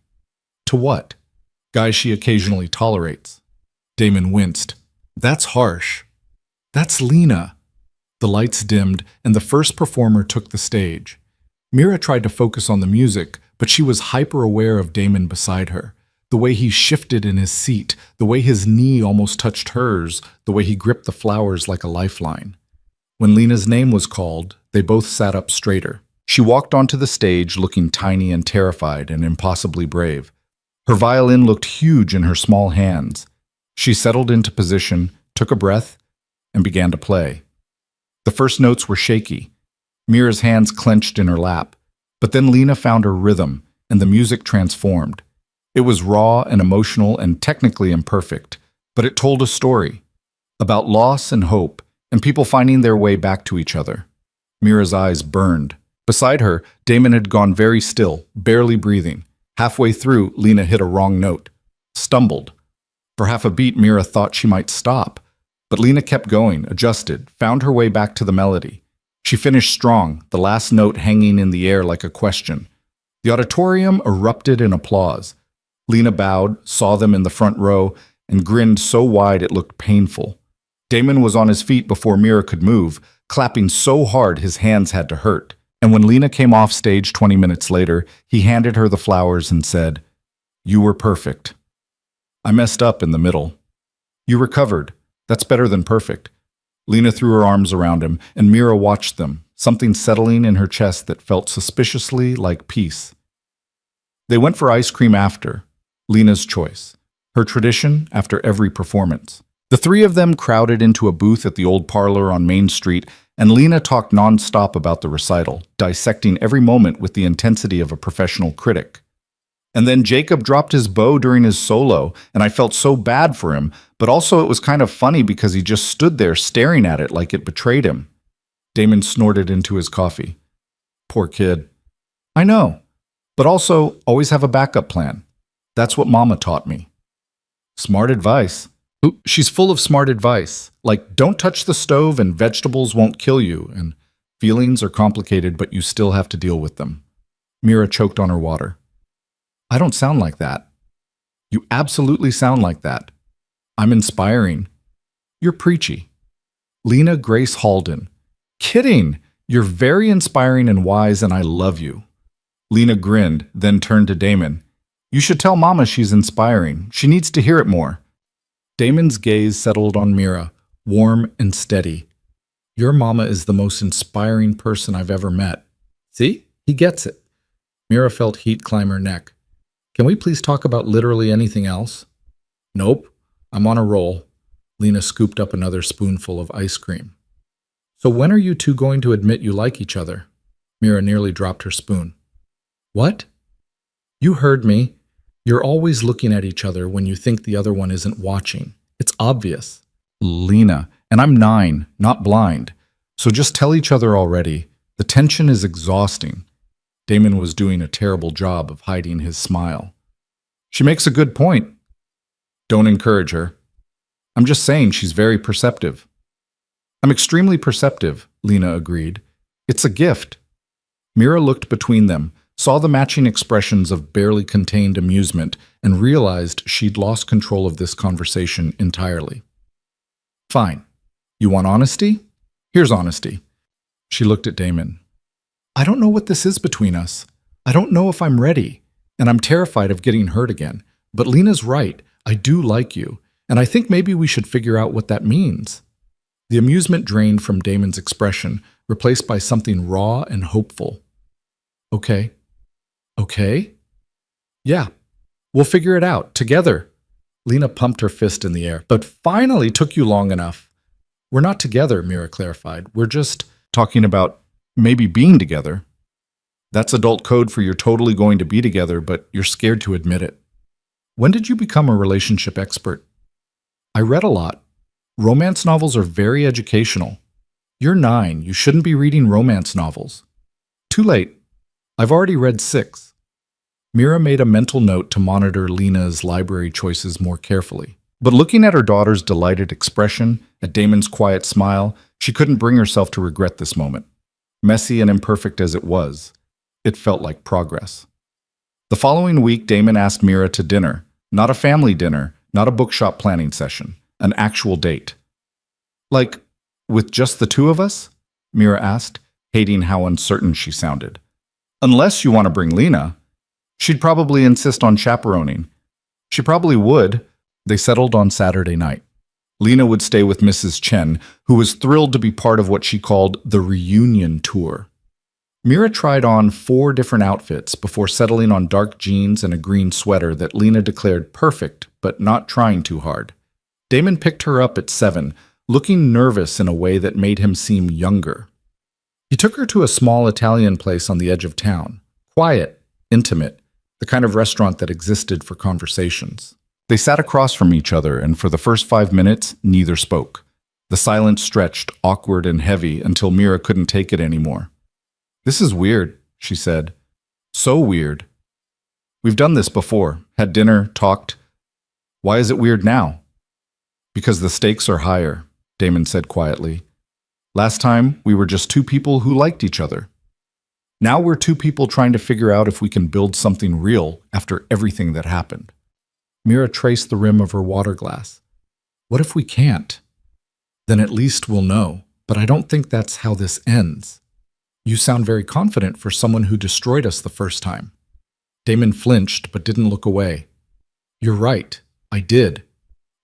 A: To what? Guys she occasionally tolerates. Damon winced. That's harsh. That's Lena. The lights dimmed, and the first performer took the stage. Mira tried to focus on the music, but she was hyper-aware of Damon beside her. The way he shifted in his seat, the way his knee almost touched hers, the way he gripped the flowers like a lifeline. When Lena's name was called, they both sat up straighter. She walked onto the stage looking tiny and terrified and impossibly brave. Her violin looked huge in her small hands. She settled into position, took a breath, and began to play. The first notes were shaky. Mira's hands clenched in her lap. But then Lena found her rhythm, and the music transformed. It was raw and emotional and technically imperfect, but it told a story about loss and hope, and people finding their way back to each other. Mira's eyes burned, Beside her, Damon had gone very still, barely breathing. Halfway through, Lena hit a wrong note. Stumbled. For half a beat, Mira thought she might stop. But Lena kept going, adjusted, found her way back to the melody. She finished strong, the last note hanging in the air like a question. The auditorium erupted in applause. Lena bowed, saw them in the front row, and grinned so wide it looked painful. Damon was on his feet before Mira could move, clapping so hard his hands had to hurt. And when Lena came off stage 20 minutes later, he handed her the flowers and said, "You were perfect. I messed up in the middle. You recovered. That's better than perfect." Lena threw her arms around him, and Mira watched them, something settling in her chest that felt suspiciously like peace. They went for ice cream after, Lena's choice, her tradition after every performance. The three of them crowded into a booth at the old parlor on Main Street, and Lena talked nonstop about the recital, dissecting every moment with the intensity of a professional critic. And then Jacob dropped his bow during his solo, and I felt so bad for him, but also it was kind of funny because he just stood there staring at it like it betrayed him. Damon snorted into his coffee. Poor kid. I know, but also always have a backup plan. That's what Mama taught me. Smart advice. Ooh, she's full of smart advice, like don't touch the stove and vegetables won't kill you, and feelings are complicated but you still have to deal with them. Mira choked on her water. I don't sound like that. You absolutely sound like that. I'm inspiring. You're preachy. Lena Grace Halden. Kidding! You're very inspiring and wise and I love you. Lena grinned, then turned to Damon. You should tell Mama she's inspiring. She needs to hear it more. Damon's gaze settled on Mira, warm and steady. Your mama is the most inspiring person I've ever met. See? He gets it. Mira felt heat climb her neck. Can we please talk about literally anything else? Nope. I'm on a roll. Lena scooped up another spoonful of ice cream. So when are you two going to admit you like each other? Mira nearly dropped her spoon. What? You heard me. You're always looking at each other when you think the other one isn't watching. It's obvious. Lena, and I'm 9, not blind. So just tell each other already. The tension is exhausting. Damon was doing a terrible job of hiding his smile. She makes a good point. Don't encourage her. I'm just saying she's very perceptive. I'm extremely perceptive, Lena agreed. It's a gift. Mira looked between them, saw the matching expressions of barely contained amusement, and realized she'd lost control of this conversation entirely. Fine. You want honesty? Here's honesty. She looked at Damon. I don't know what this is between us. I don't know if I'm ready, and I'm terrified of getting hurt again. But Lena's right. I do like you, and I think maybe we should figure out what that means. The amusement drained from Damon's expression, replaced by something raw and hopeful. Okay. Okay? Yeah. We'll figure it out, together. Lena pumped her fist in the air. But finally took you long enough. We're not together, Mira clarified. We're just talking about maybe being together. That's adult code for you're totally going to be together, but you're scared to admit it. When did you become a relationship expert? I read a lot. Romance novels are very educational. You're 9. You shouldn't be reading romance novels. Too late. I've already read 6. Mira made a mental note to monitor Lena's library choices more carefully. But looking at her daughter's delighted expression, at Damon's quiet smile, she couldn't bring herself to regret this moment. Messy and imperfect as it was, it felt like progress. The following week, Damon asked Mira to dinner. Not a family dinner, not a bookshop planning session, an actual date. Like, with just the two of us? Mira asked, hating how uncertain she sounded. Unless you want to bring Lena. She'd probably insist on chaperoning. She probably would. They settled on Saturday night. Lena would stay with Mrs. Chen, who was thrilled to be part of what she called the reunion tour. Mira tried on 4 different outfits before settling on dark jeans and a green sweater that Lena declared perfect, but not trying too hard. Damon picked her up at 7, looking nervous in a way that made him seem younger. He took her to a small Italian place on the edge of town. Quiet, intimate, the kind of restaurant that existed for conversations. They sat across from each other, and for the first 5 minutes, neither spoke. The silence stretched, awkward and heavy, until Mira couldn't take it anymore. This is weird, she said. So weird. We've done this before, had dinner, talked. Why is it weird now? Because the stakes are higher, Damon said quietly. Last time, we were just two people who liked each other. Now we're two people trying to figure out if we can build something real after everything that happened.
B: Mira traced the rim of her water glass. What if we can't? Then at least we'll know, but I don't think that's how this ends. You sound very confident for someone who destroyed us the first time. Damon flinched but didn't look away. You're right, I did.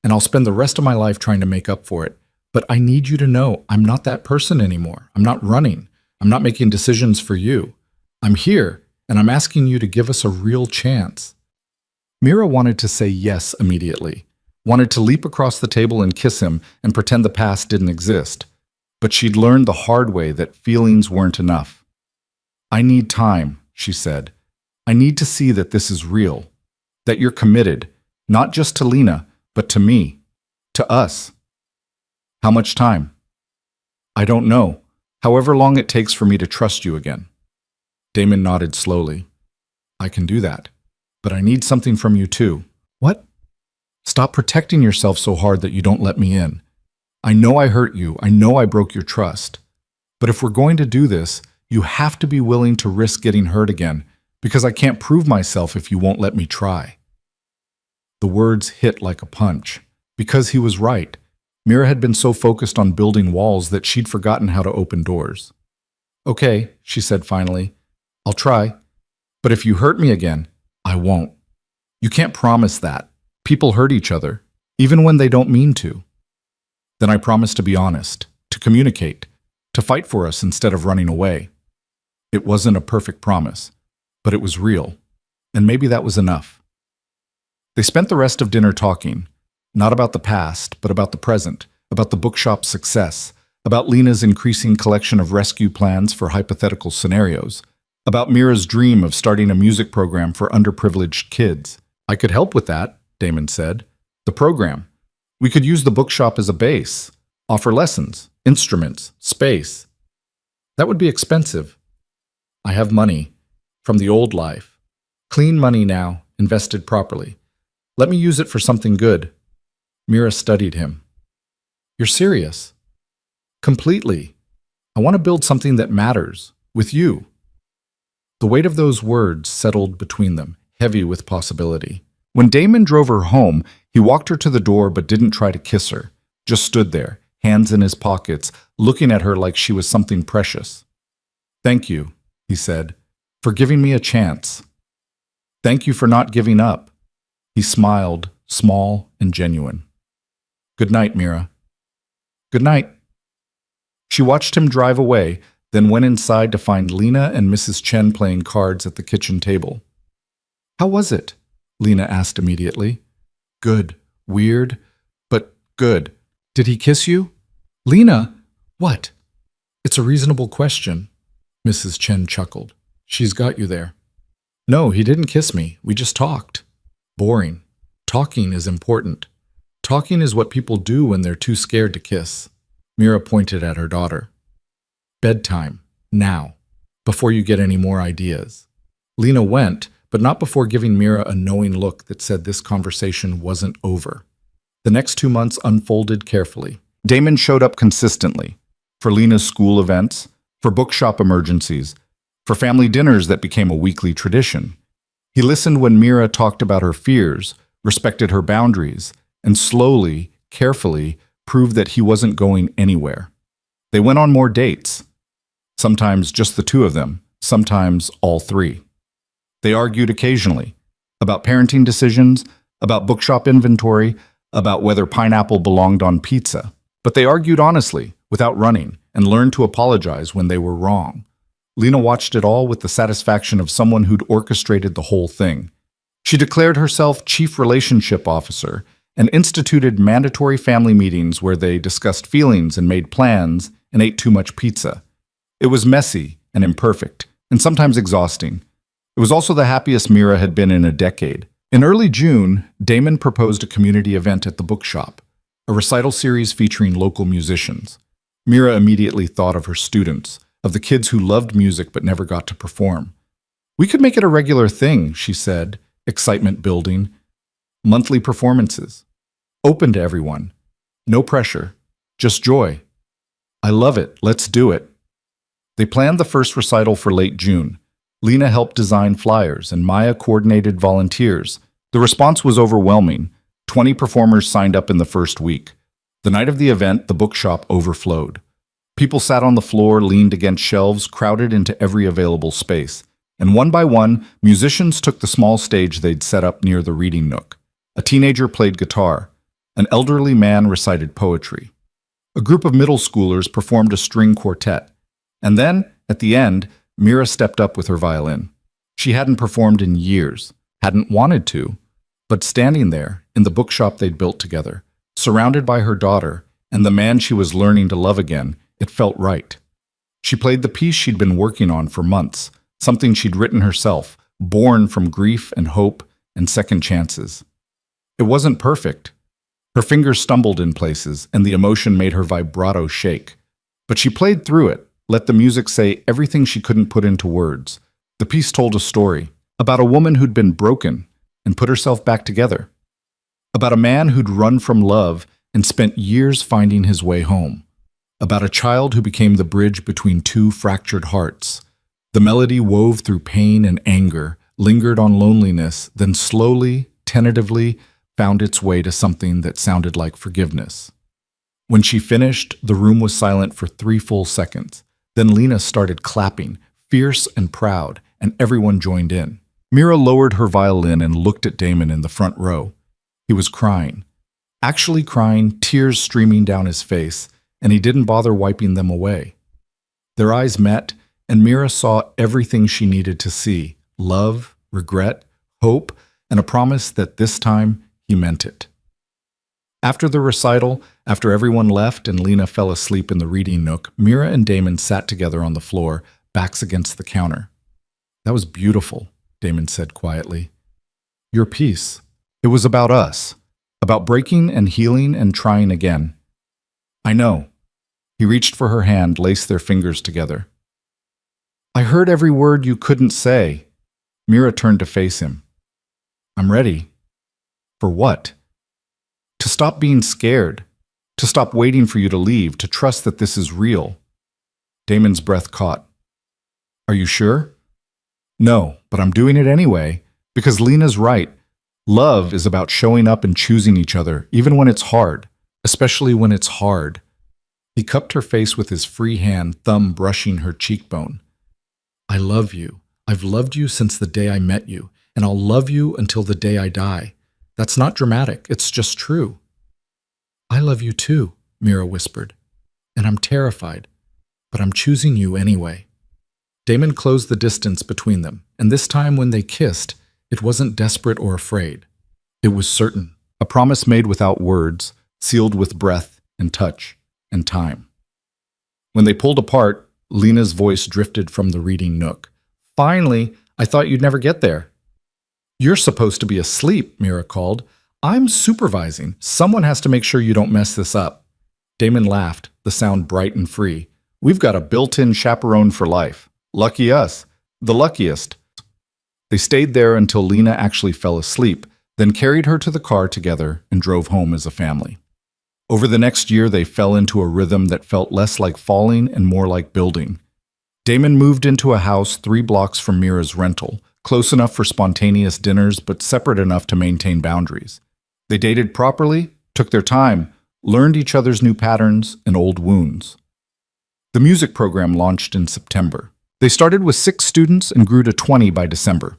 B: And I'll spend the rest of my life trying to make up for it. But I need you to know I'm not that person anymore. I'm not running. I'm not making decisions for you. I'm here, and I'm asking you to give us a real chance. Mira wanted to say yes immediately, wanted to leap across the table and kiss him and pretend the past didn't exist. But she'd learned the hard way that feelings weren't enough. I need time, she said. I need to see that this is real, that you're committed, not just to Lena, but to me, to us. How much time? I don't know. However long it takes for me to trust you again. Damon nodded slowly. I can do that, but I need something from you too. What? Stop protecting yourself so hard that you don't let me in. I know I hurt you. I know I broke your trust. But if we're going to do this, you have to be willing to risk getting hurt again, because I can't prove myself if you won't let me try. The words hit like a punch, because he was right. Mira had been so focused on building walls that she'd forgotten how to open doors. Okay, she said finally, I'll try. But if you hurt me again, I won't. You can't promise that. People hurt each other, even when they don't mean to. Then I promise to be honest, to communicate, to fight for us instead of running away. It wasn't a perfect promise, but it was real, and maybe that was enough. They spent the rest of dinner talking, not about the past, but about the present, about the bookshop's success, about Lena's increasing collection of rescue plans for hypothetical scenarios, about Mira's dream of starting a music program for underprivileged kids. I could help with that, Damon said. The program. We could use the bookshop as a base, offer lessons, instruments, space. That would be expensive. I have money from the old life. Clean money now, invested properly. Let me use it for something good. Mira studied him. You're serious? Completely. I want to build something that matters, with you. The weight of those words settled between them, heavy with possibility. When Damon drove her home, he walked her to the door but didn't try to kiss her, just stood there, hands in his pockets, looking at her like she was something precious. Thank you, he said, for giving me a chance. Thank you for not giving up. He smiled, small and genuine. Good night, Mira. Good night. She watched him drive away, then went inside to find Lena and Mrs. Chen playing cards at the kitchen table. How was it? Lena asked immediately. Good. Weird, but good. Did he kiss you? Lena? What? It's a reasonable question. Mrs. Chen chuckled. She's got you there. No, he didn't kiss me. We just talked. Boring. Talking is important. Talking is what people do when they're too scared to kiss. Mira pointed at her daughter. Bedtime. Now. Before you get any more ideas. Lena went, but not before giving Mira a knowing look that said this conversation wasn't over. The next 2 months unfolded carefully. Damon showed up consistently. For Lena's school events, for bookshop emergencies, for family dinners that became a weekly tradition. He listened when Mira talked about her fears, respected her boundaries, and slowly, carefully, proved that he wasn't going anywhere. They went on more dates. Sometimes just the two of them, sometimes all three. They argued occasionally about parenting decisions, about bookshop inventory, about whether pineapple belonged on pizza. But they argued honestly, without running, and learned to apologize when they were wrong. Lena watched it all with the satisfaction of someone who'd orchestrated the whole thing. She declared herself chief relationship officer and instituted mandatory family meetings where they discussed feelings and made plans and ate too much pizza. It was messy and imperfect, and sometimes exhausting. It was also the happiest Mira had been in a decade. In early June, Damon proposed a community event at the bookshop, a recital series featuring local musicians. Mira immediately thought of her students,
A: of the kids who loved music but never got to perform. "We could make it a regular thing," she said, excitement building. "Monthly performances. Open to everyone. No pressure. Just joy." "I love it. Let's do it." They planned the first recital for late June. Lena helped design flyers, and Maya coordinated volunteers. The response was overwhelming. 20 performers signed up in the first week. The night of the event, the bookshop overflowed. People sat on the floor, leaned against shelves, crowded into every available space. And one by one, musicians took the small stage they'd set up near the reading nook. A teenager played guitar. An elderly man recited poetry. A group of middle schoolers performed a string quartet. And then, at the end, Mira stepped up with her violin. She hadn't performed in years, hadn't wanted to, but standing there, in the bookshop they'd built together, surrounded by her daughter and the man she was learning to love again, it felt right. She played the piece she'd been working on for months, something she'd written herself, born from grief and hope and second chances. It wasn't perfect. Her fingers stumbled in places, and the emotion made her vibrato shake. But she played through it, let the music say everything she couldn't put into words. The piece told a story about a woman who'd been broken and put herself back together, about a man who'd run from love and spent years finding his way home, about a child who became the bridge between two fractured hearts. The melody wove through pain and anger, lingered on loneliness, then slowly, tentatively, found its way to something that sounded like forgiveness. When she finished, the room was silent for 3 full seconds. Then Lena started clapping, fierce and proud, and everyone joined in. Mira lowered her violin and looked at Damon in the front row. He was crying. Actually crying, tears streaming down his face, and he didn't bother wiping them away. Their eyes met, and Mira saw everything she needed to see: love, regret, hope, and a promise that this time he meant it. After the recital, after everyone left and Lena fell asleep in the reading nook, Mira and Damon sat together on the floor, backs against the counter. "That was beautiful," Damon said quietly. "Your piece. It was about us, about breaking and healing and trying again." "I know." He reached for her hand, laced their fingers together. "I heard every word you couldn't say." Mira turned to face him. "I'm ready." "For what?" "To stop being scared, to stop waiting for you to leave, to trust that this is real." Damon's breath caught. "Are you sure?" "No, but I'm doing it anyway, because Lena's right. Love is about showing up and choosing each other, even when it's hard, especially when it's hard." He cupped her face with his free hand, thumb brushing her cheekbone. "I love you. I've loved you since the day I met you, and I'll love you until the day I die. That's not dramatic, it's just true." "I love you too," Mira whispered, "and I'm terrified, but I'm choosing you anyway." Damon closed the distance between them, and this time when they kissed, it wasn't desperate or afraid. It was certain, a promise made without words, sealed with breath and touch and time. When they pulled apart, Lena's voice drifted from the reading nook. "Finally, I thought you'd never get there." "You're supposed to be asleep," Mira called. "I'm supervising. Someone has to make sure you don't mess this up." Damon laughed, the sound bright and free. "We've got a built-in chaperone for life. Lucky us. The luckiest." They stayed there until Lena actually fell asleep, then carried her to the car together and drove home as a family. Over the next year, they fell into a rhythm that felt less like falling and more like building. Damon moved into a house 3 blocks from Mira's rental, close enough for spontaneous dinners, but separate enough to maintain boundaries. They dated properly, took their time, learned each other's new patterns and old wounds. The music program launched in September. They started with 6 students and grew to 20 by December.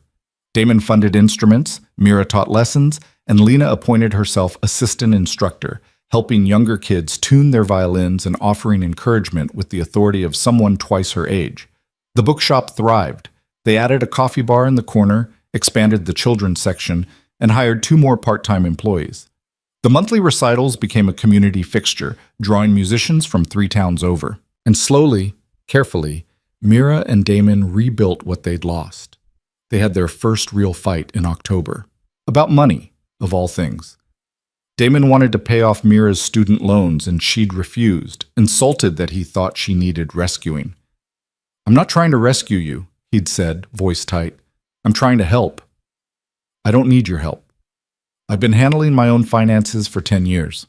A: Damon funded instruments, Mira taught lessons, and Lena appointed herself assistant instructor, helping younger kids tune their violins and offering encouragement with the authority of someone twice her age. The bookshop thrived. They added a coffee bar in the corner, expanded the children's section, and hired 2 more part-time employees. The monthly recitals became a community fixture, drawing musicians from 3 towns over. And slowly, carefully, Mira and Damon rebuilt what they'd lost. They had their first real fight in October. About money, of all things. Damon wanted to pay off Mira's student loans, and she'd refused, insulted that he thought she needed rescuing. I'm not trying to rescue you, he'd said, voice tight. I'm trying to help. I don't need your help. I've been handling my own finances for 10 years.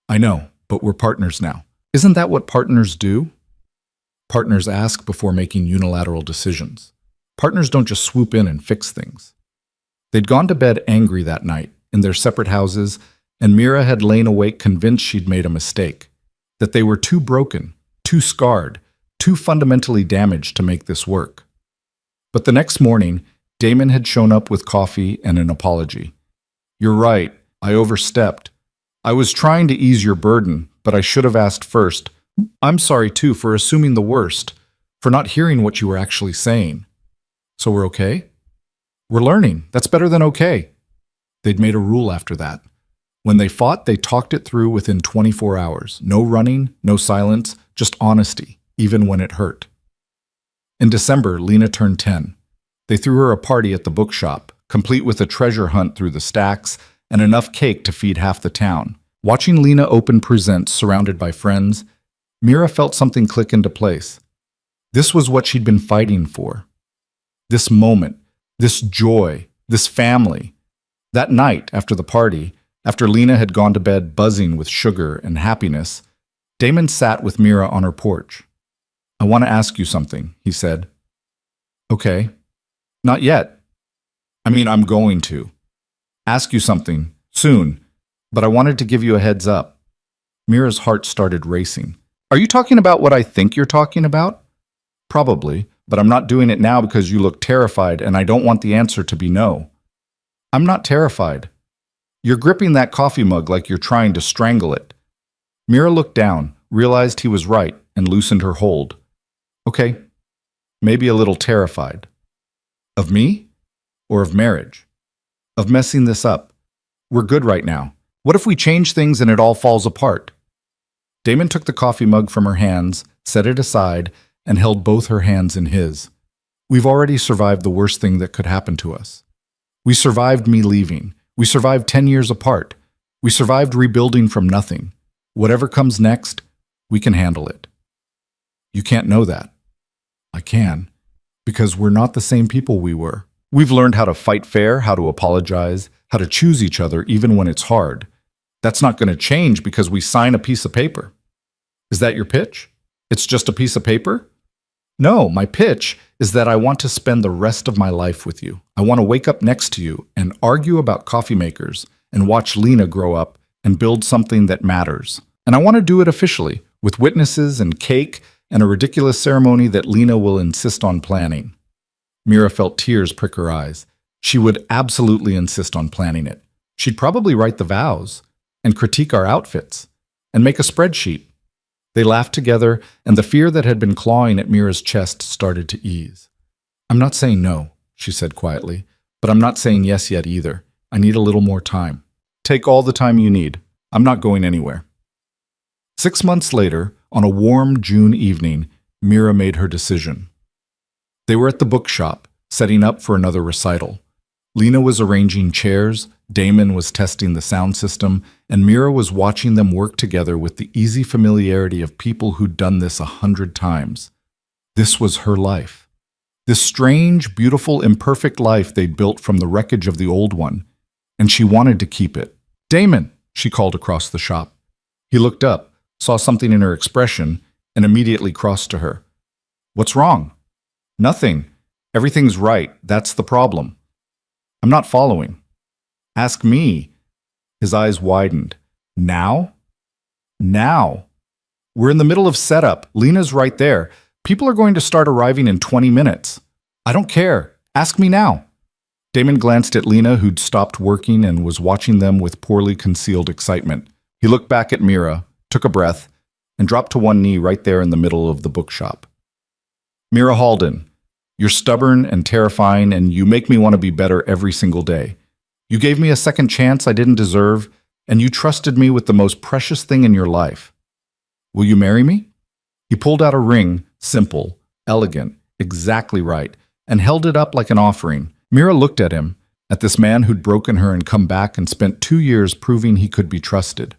A: I know, but we're partners now. Isn't that what partners do? Partners ask before making unilateral decisions. Partners don't just swoop in and fix things. They'd gone to bed angry that night, in their separate houses, and Mira had lain awake convinced she'd made a mistake, that they were too broken, too scarred, too fundamentally damaged to make this work. But the next morning, Damon had shown up with coffee and an apology. You're right, I overstepped. I was trying to ease your burden, but I should have asked first. I'm sorry too for assuming the worst, for not hearing what you were actually saying. So we're okay? We're learning. That's better than okay. They'd made a rule after that. When they fought, they talked it through within 24 hours. No running, no silence, just honesty, even when it hurt. In December, Lena turned 10. They threw her a party at the bookshop, complete with a treasure hunt through the stacks and enough cake to feed half the town. Watching Lena open presents surrounded by friends, Mira felt something click into place. This was what she'd been fighting for. This moment, this joy, this family. That night, after the party, after Lena had gone to bed buzzing with sugar and happiness, Damon sat with Mira on her porch. I want to ask you something, he said. Okay. Not yet. I'm going to. Ask you something, soon, but I wanted to give you a heads up. Mira's heart started racing. Are you talking about what I think you're talking about? Probably, but I'm not doing it now because you look terrified and I don't want the answer to be no. I'm not terrified. You're gripping that coffee mug like you're trying to strangle it. Mira looked down, realized he was right, and loosened her hold. Okay, maybe a little terrified. Of me? Or of marriage? Of messing this up? We're good right now. What if we change things and it all falls apart? Damon took the coffee mug from her hands, set it aside, and held both her hands in his. We've already survived the worst thing that could happen to us. We survived me leaving. We survived 10 years apart. We survived rebuilding from nothing. Whatever comes next, we can handle it. You can't know that. I can, because we're not the same people we were. We've learned how to fight fair, how to apologize, how to choose each other even when it's hard. That's not going to change because we sign a piece of paper. Is that your pitch? It's just a piece of paper? No, my pitch is that I want to spend the rest of my life with you. I want to wake up next to you and argue about coffee makers and watch Lena grow up and build something that matters. And I want to do it officially, with witnesses and cake and a ridiculous ceremony that Lena will insist on planning. Mira felt tears prick her eyes. She would absolutely insist on planning it. She'd probably write the vows and critique our outfits and make a spreadsheet. They laughed together, and the fear that had been clawing at Mira's chest started to ease. I'm not saying no, she said quietly, but I'm not saying yes yet either. I need a little more time. Take all the time you need. I'm not going anywhere. 6 months later, on a warm June evening, Mira made her decision. They were at the bookshop, setting up for another recital. Lena was arranging chairs, Damon was testing the sound system, and Mira was watching them work together with the easy familiarity of people who'd done this 100 times. This was her life. This strange, beautiful, imperfect life they'd built from the wreckage of the old one, and she wanted to keep it. Damon, she called across the shop. He looked up, saw something in her expression, and immediately crossed to her. What's wrong? Nothing. Everything's right. That's the problem. I'm not following. Ask me. His eyes widened. Now? Now. We're in the middle of setup. Lena's right there. People are going to start arriving in 20 minutes. I don't care. Ask me now. Damon glanced at Lena, who'd stopped working and was watching them with poorly concealed excitement. He looked back at Mira, took a breath, and dropped to one knee right there in the middle of the bookshop. Mira Halden, you're stubborn and terrifying, and you make me want to be better every single day. You gave me a second chance I didn't deserve, and you trusted me with the most precious thing in your life. Will you marry me? He pulled out a ring, simple, elegant, exactly right, and held it up like an offering. Mira looked at him, at this man who'd broken her and come back and spent 2 years proving he could be trusted.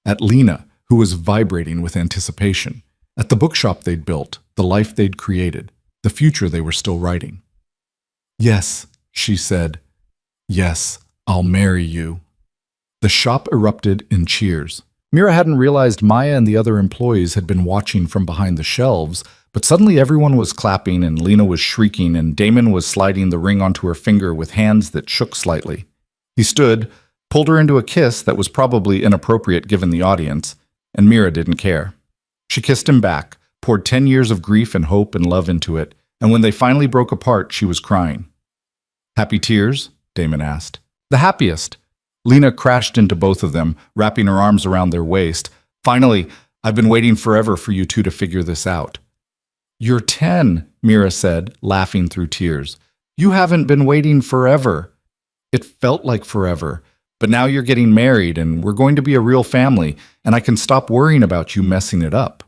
A: At Lena, who was vibrating with anticipation. At the bookshop they'd built, the life they'd created.
B: the future they were still writing. "Yes," she said. "Yes, I'll marry you." The shop erupted in cheers. Mira hadn't realized Maya and the other employees had been watching from behind the shelves, but suddenly everyone was clapping and Lena was shrieking and Damon was sliding the ring onto her finger with hands that shook slightly. He stood, pulled her into a kiss that was probably inappropriate given the audience, and Mira didn't care. She kissed him back, poured 10 years of grief and hope and love into it, and when they finally broke apart, she was crying. "Happy tears?" Damon asked. "The happiest." Lena crashed into both of them, wrapping her arms around their waist. "Finally, I've been waiting forever for you two to figure this out." "You're 10, Mira said, laughing through tears. "You haven't been waiting forever." "It felt like forever, but now you're getting married and we're going to be a real family, and I can stop worrying about you messing it up."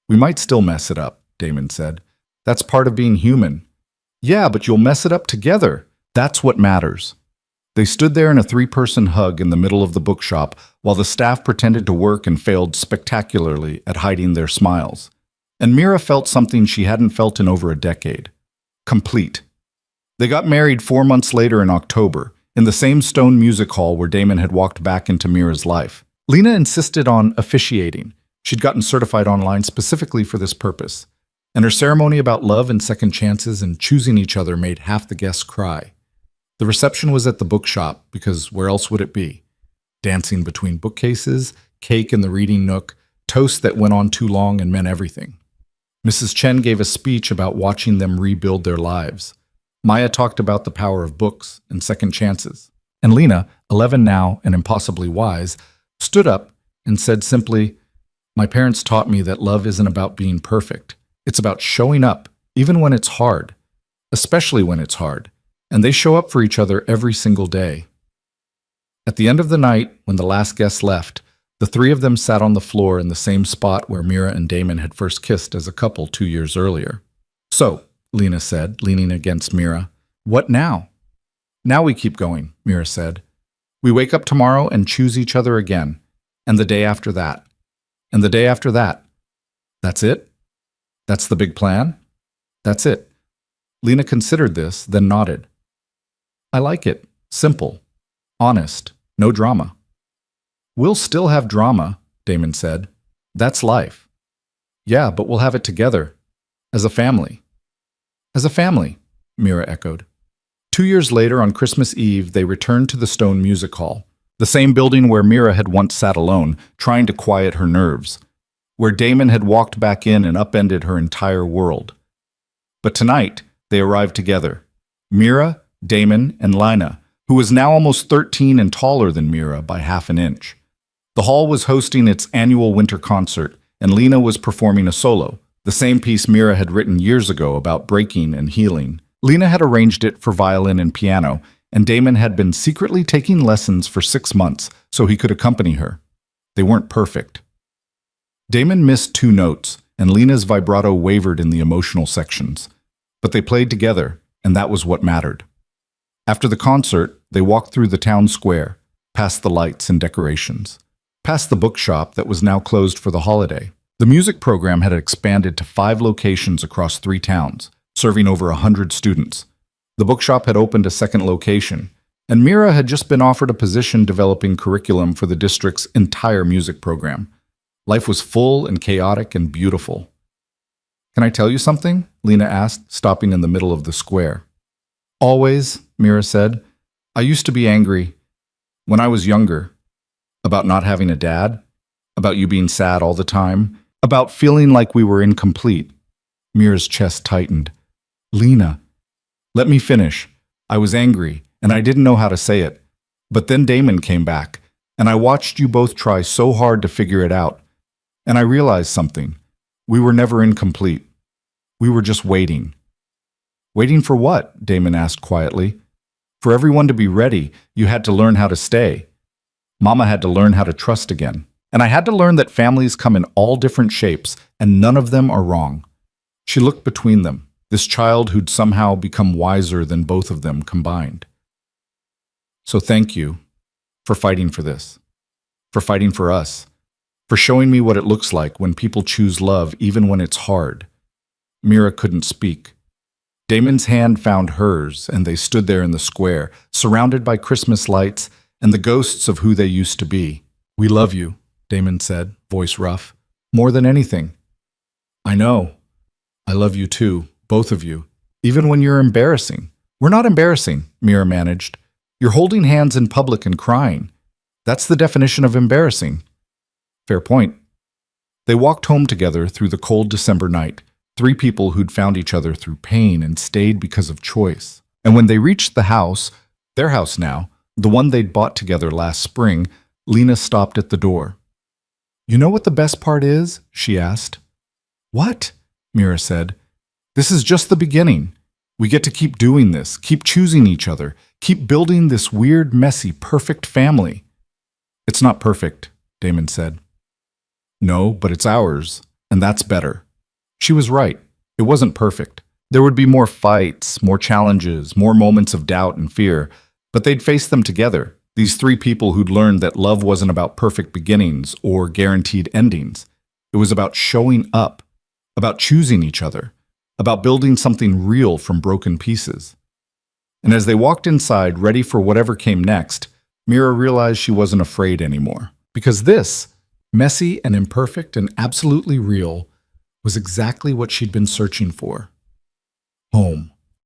B: "We might still mess it up," Damon said. "That's part of being human." "Yeah, but you'll mess it up together. That's what matters." They stood there in a 3-person hug in the middle of the bookshop while the staff pretended to work and failed spectacularly at hiding their smiles. And Mira felt something she hadn't felt in over a decade. Complete. They got married 4 months later in October, in the same stone music hall where Damon had walked back into Mira's life. Lena insisted on officiating. She'd gotten certified online specifically for this purpose. And her ceremony about love and second chances and choosing each other made half the guests cry. The reception was at the bookshop, because where else would it be? Dancing between bookcases, cake in the reading nook, toast that went on too long and meant everything. Mrs. Chen gave a speech about watching them rebuild their lives. Maya talked about the power of books and second chances. And Lena, 11 now and impossibly wise, stood up and said simply, "My parents taught me that love isn't about being perfect. It's about showing up, even when it's hard, especially when it's hard. And they show up for each other every single day." At the end of the night, when the last guest left, the 3 of them sat on the floor in the same spot where Mira and Damon had first kissed as a couple 2 years earlier. "So," Lena said, leaning against Mira, "what now?" "Now we keep going," Mira said. "We wake up tomorrow and choose each other again, and the day after that, and the day after that." "That's it? That's the big plan?" "That's it." Lena considered this, then nodded. "I like it. Simple. Honest. No drama." "We'll still have drama," Damon said. "That's life." "Yeah, but we'll have it together. As a family." "As a family," Mira echoed. 2 years later, on Christmas Eve, they returned to the Stone Music Hall, the same building where Mira had once sat alone, trying to quiet her nerves, where Damon had walked back in and upended her entire world. But tonight, they arrived together. Mira, Damon, and Lina, who was now almost 13 and taller than Mira by half an inch. The hall was hosting its annual winter concert, and Lina was performing a solo, the same piece Mira had written years ago about breaking and healing. Lina had arranged it for violin and piano, and Damon had been secretly taking lessons for 6 months so he could accompany her. They weren't perfect. Damon missed 2 notes, and Lina's vibrato wavered in the emotional sections. But they played together, and that was what mattered. After the concert, they walked through the town square, past the lights and decorations, past the bookshop that was now closed for the holiday. The music program had expanded to 5 locations across 3 towns, serving over 100 students. The bookshop had opened a second location, and Mira had just been offered a position developing curriculum for the district's entire music program. Life was full and chaotic and beautiful. "Can I tell you something?" Lena asked, stopping in the middle of the square. "Always," Mira said. "I used to be angry when I was younger, about not having a dad, about you being sad all the time, about feeling like we were incomplete." Mira's chest tightened. "Lena, let me finish. I was angry, and I didn't know how to say it. But then Damon came back, and I watched you both try so hard to figure it out. And I realized something. We were never incomplete. We were just waiting." "Waiting for what?" Damon asked quietly. "For everyone to be ready, you had to learn how to stay. Mama had to learn how to trust again. And I had to learn that families come in all different shapes, and none of them are wrong." She looked between them, this child who'd somehow become wiser than both of them combined. "So thank you for fighting for this, for fighting for us, for showing me what it looks like when people choose love even when it's hard." Mira couldn't speak.
A: Damon's hand found hers, and they stood there in the square, surrounded by Christmas lights and the ghosts of who they used to be. "We love you," Damon said, voice rough. "More than anything." "I know. I love you too, both of you, even when you're embarrassing." "We're not embarrassing," Mira managed. "You're holding hands in public and crying. That's the definition of embarrassing." "Fair point." They walked home together through the cold December night, three people who'd found each other through pain and stayed because of choice. And when they reached the house, their house now, the one they'd bought together last spring, Lena stopped at the door. "You know what the best part is?" she asked. "What?" Mira said. "This is just the beginning. We get to keep doing this, keep choosing each other, keep building this weird, messy, perfect family." "It's not perfect," Damon said. "No, but it's ours, and that's better." She was right. It wasn't perfect. There would be more fights, more challenges, more moments of doubt and fear, but they'd face them together, these three people who'd learned that love wasn't about perfect beginnings or guaranteed endings. It was about showing up, about choosing each other, about building something real from broken pieces. And as they walked inside, ready for whatever came next, Mira realized she wasn't afraid anymore. Because this, messy and imperfect and absolutely real, was exactly what she'd been searching for. Home.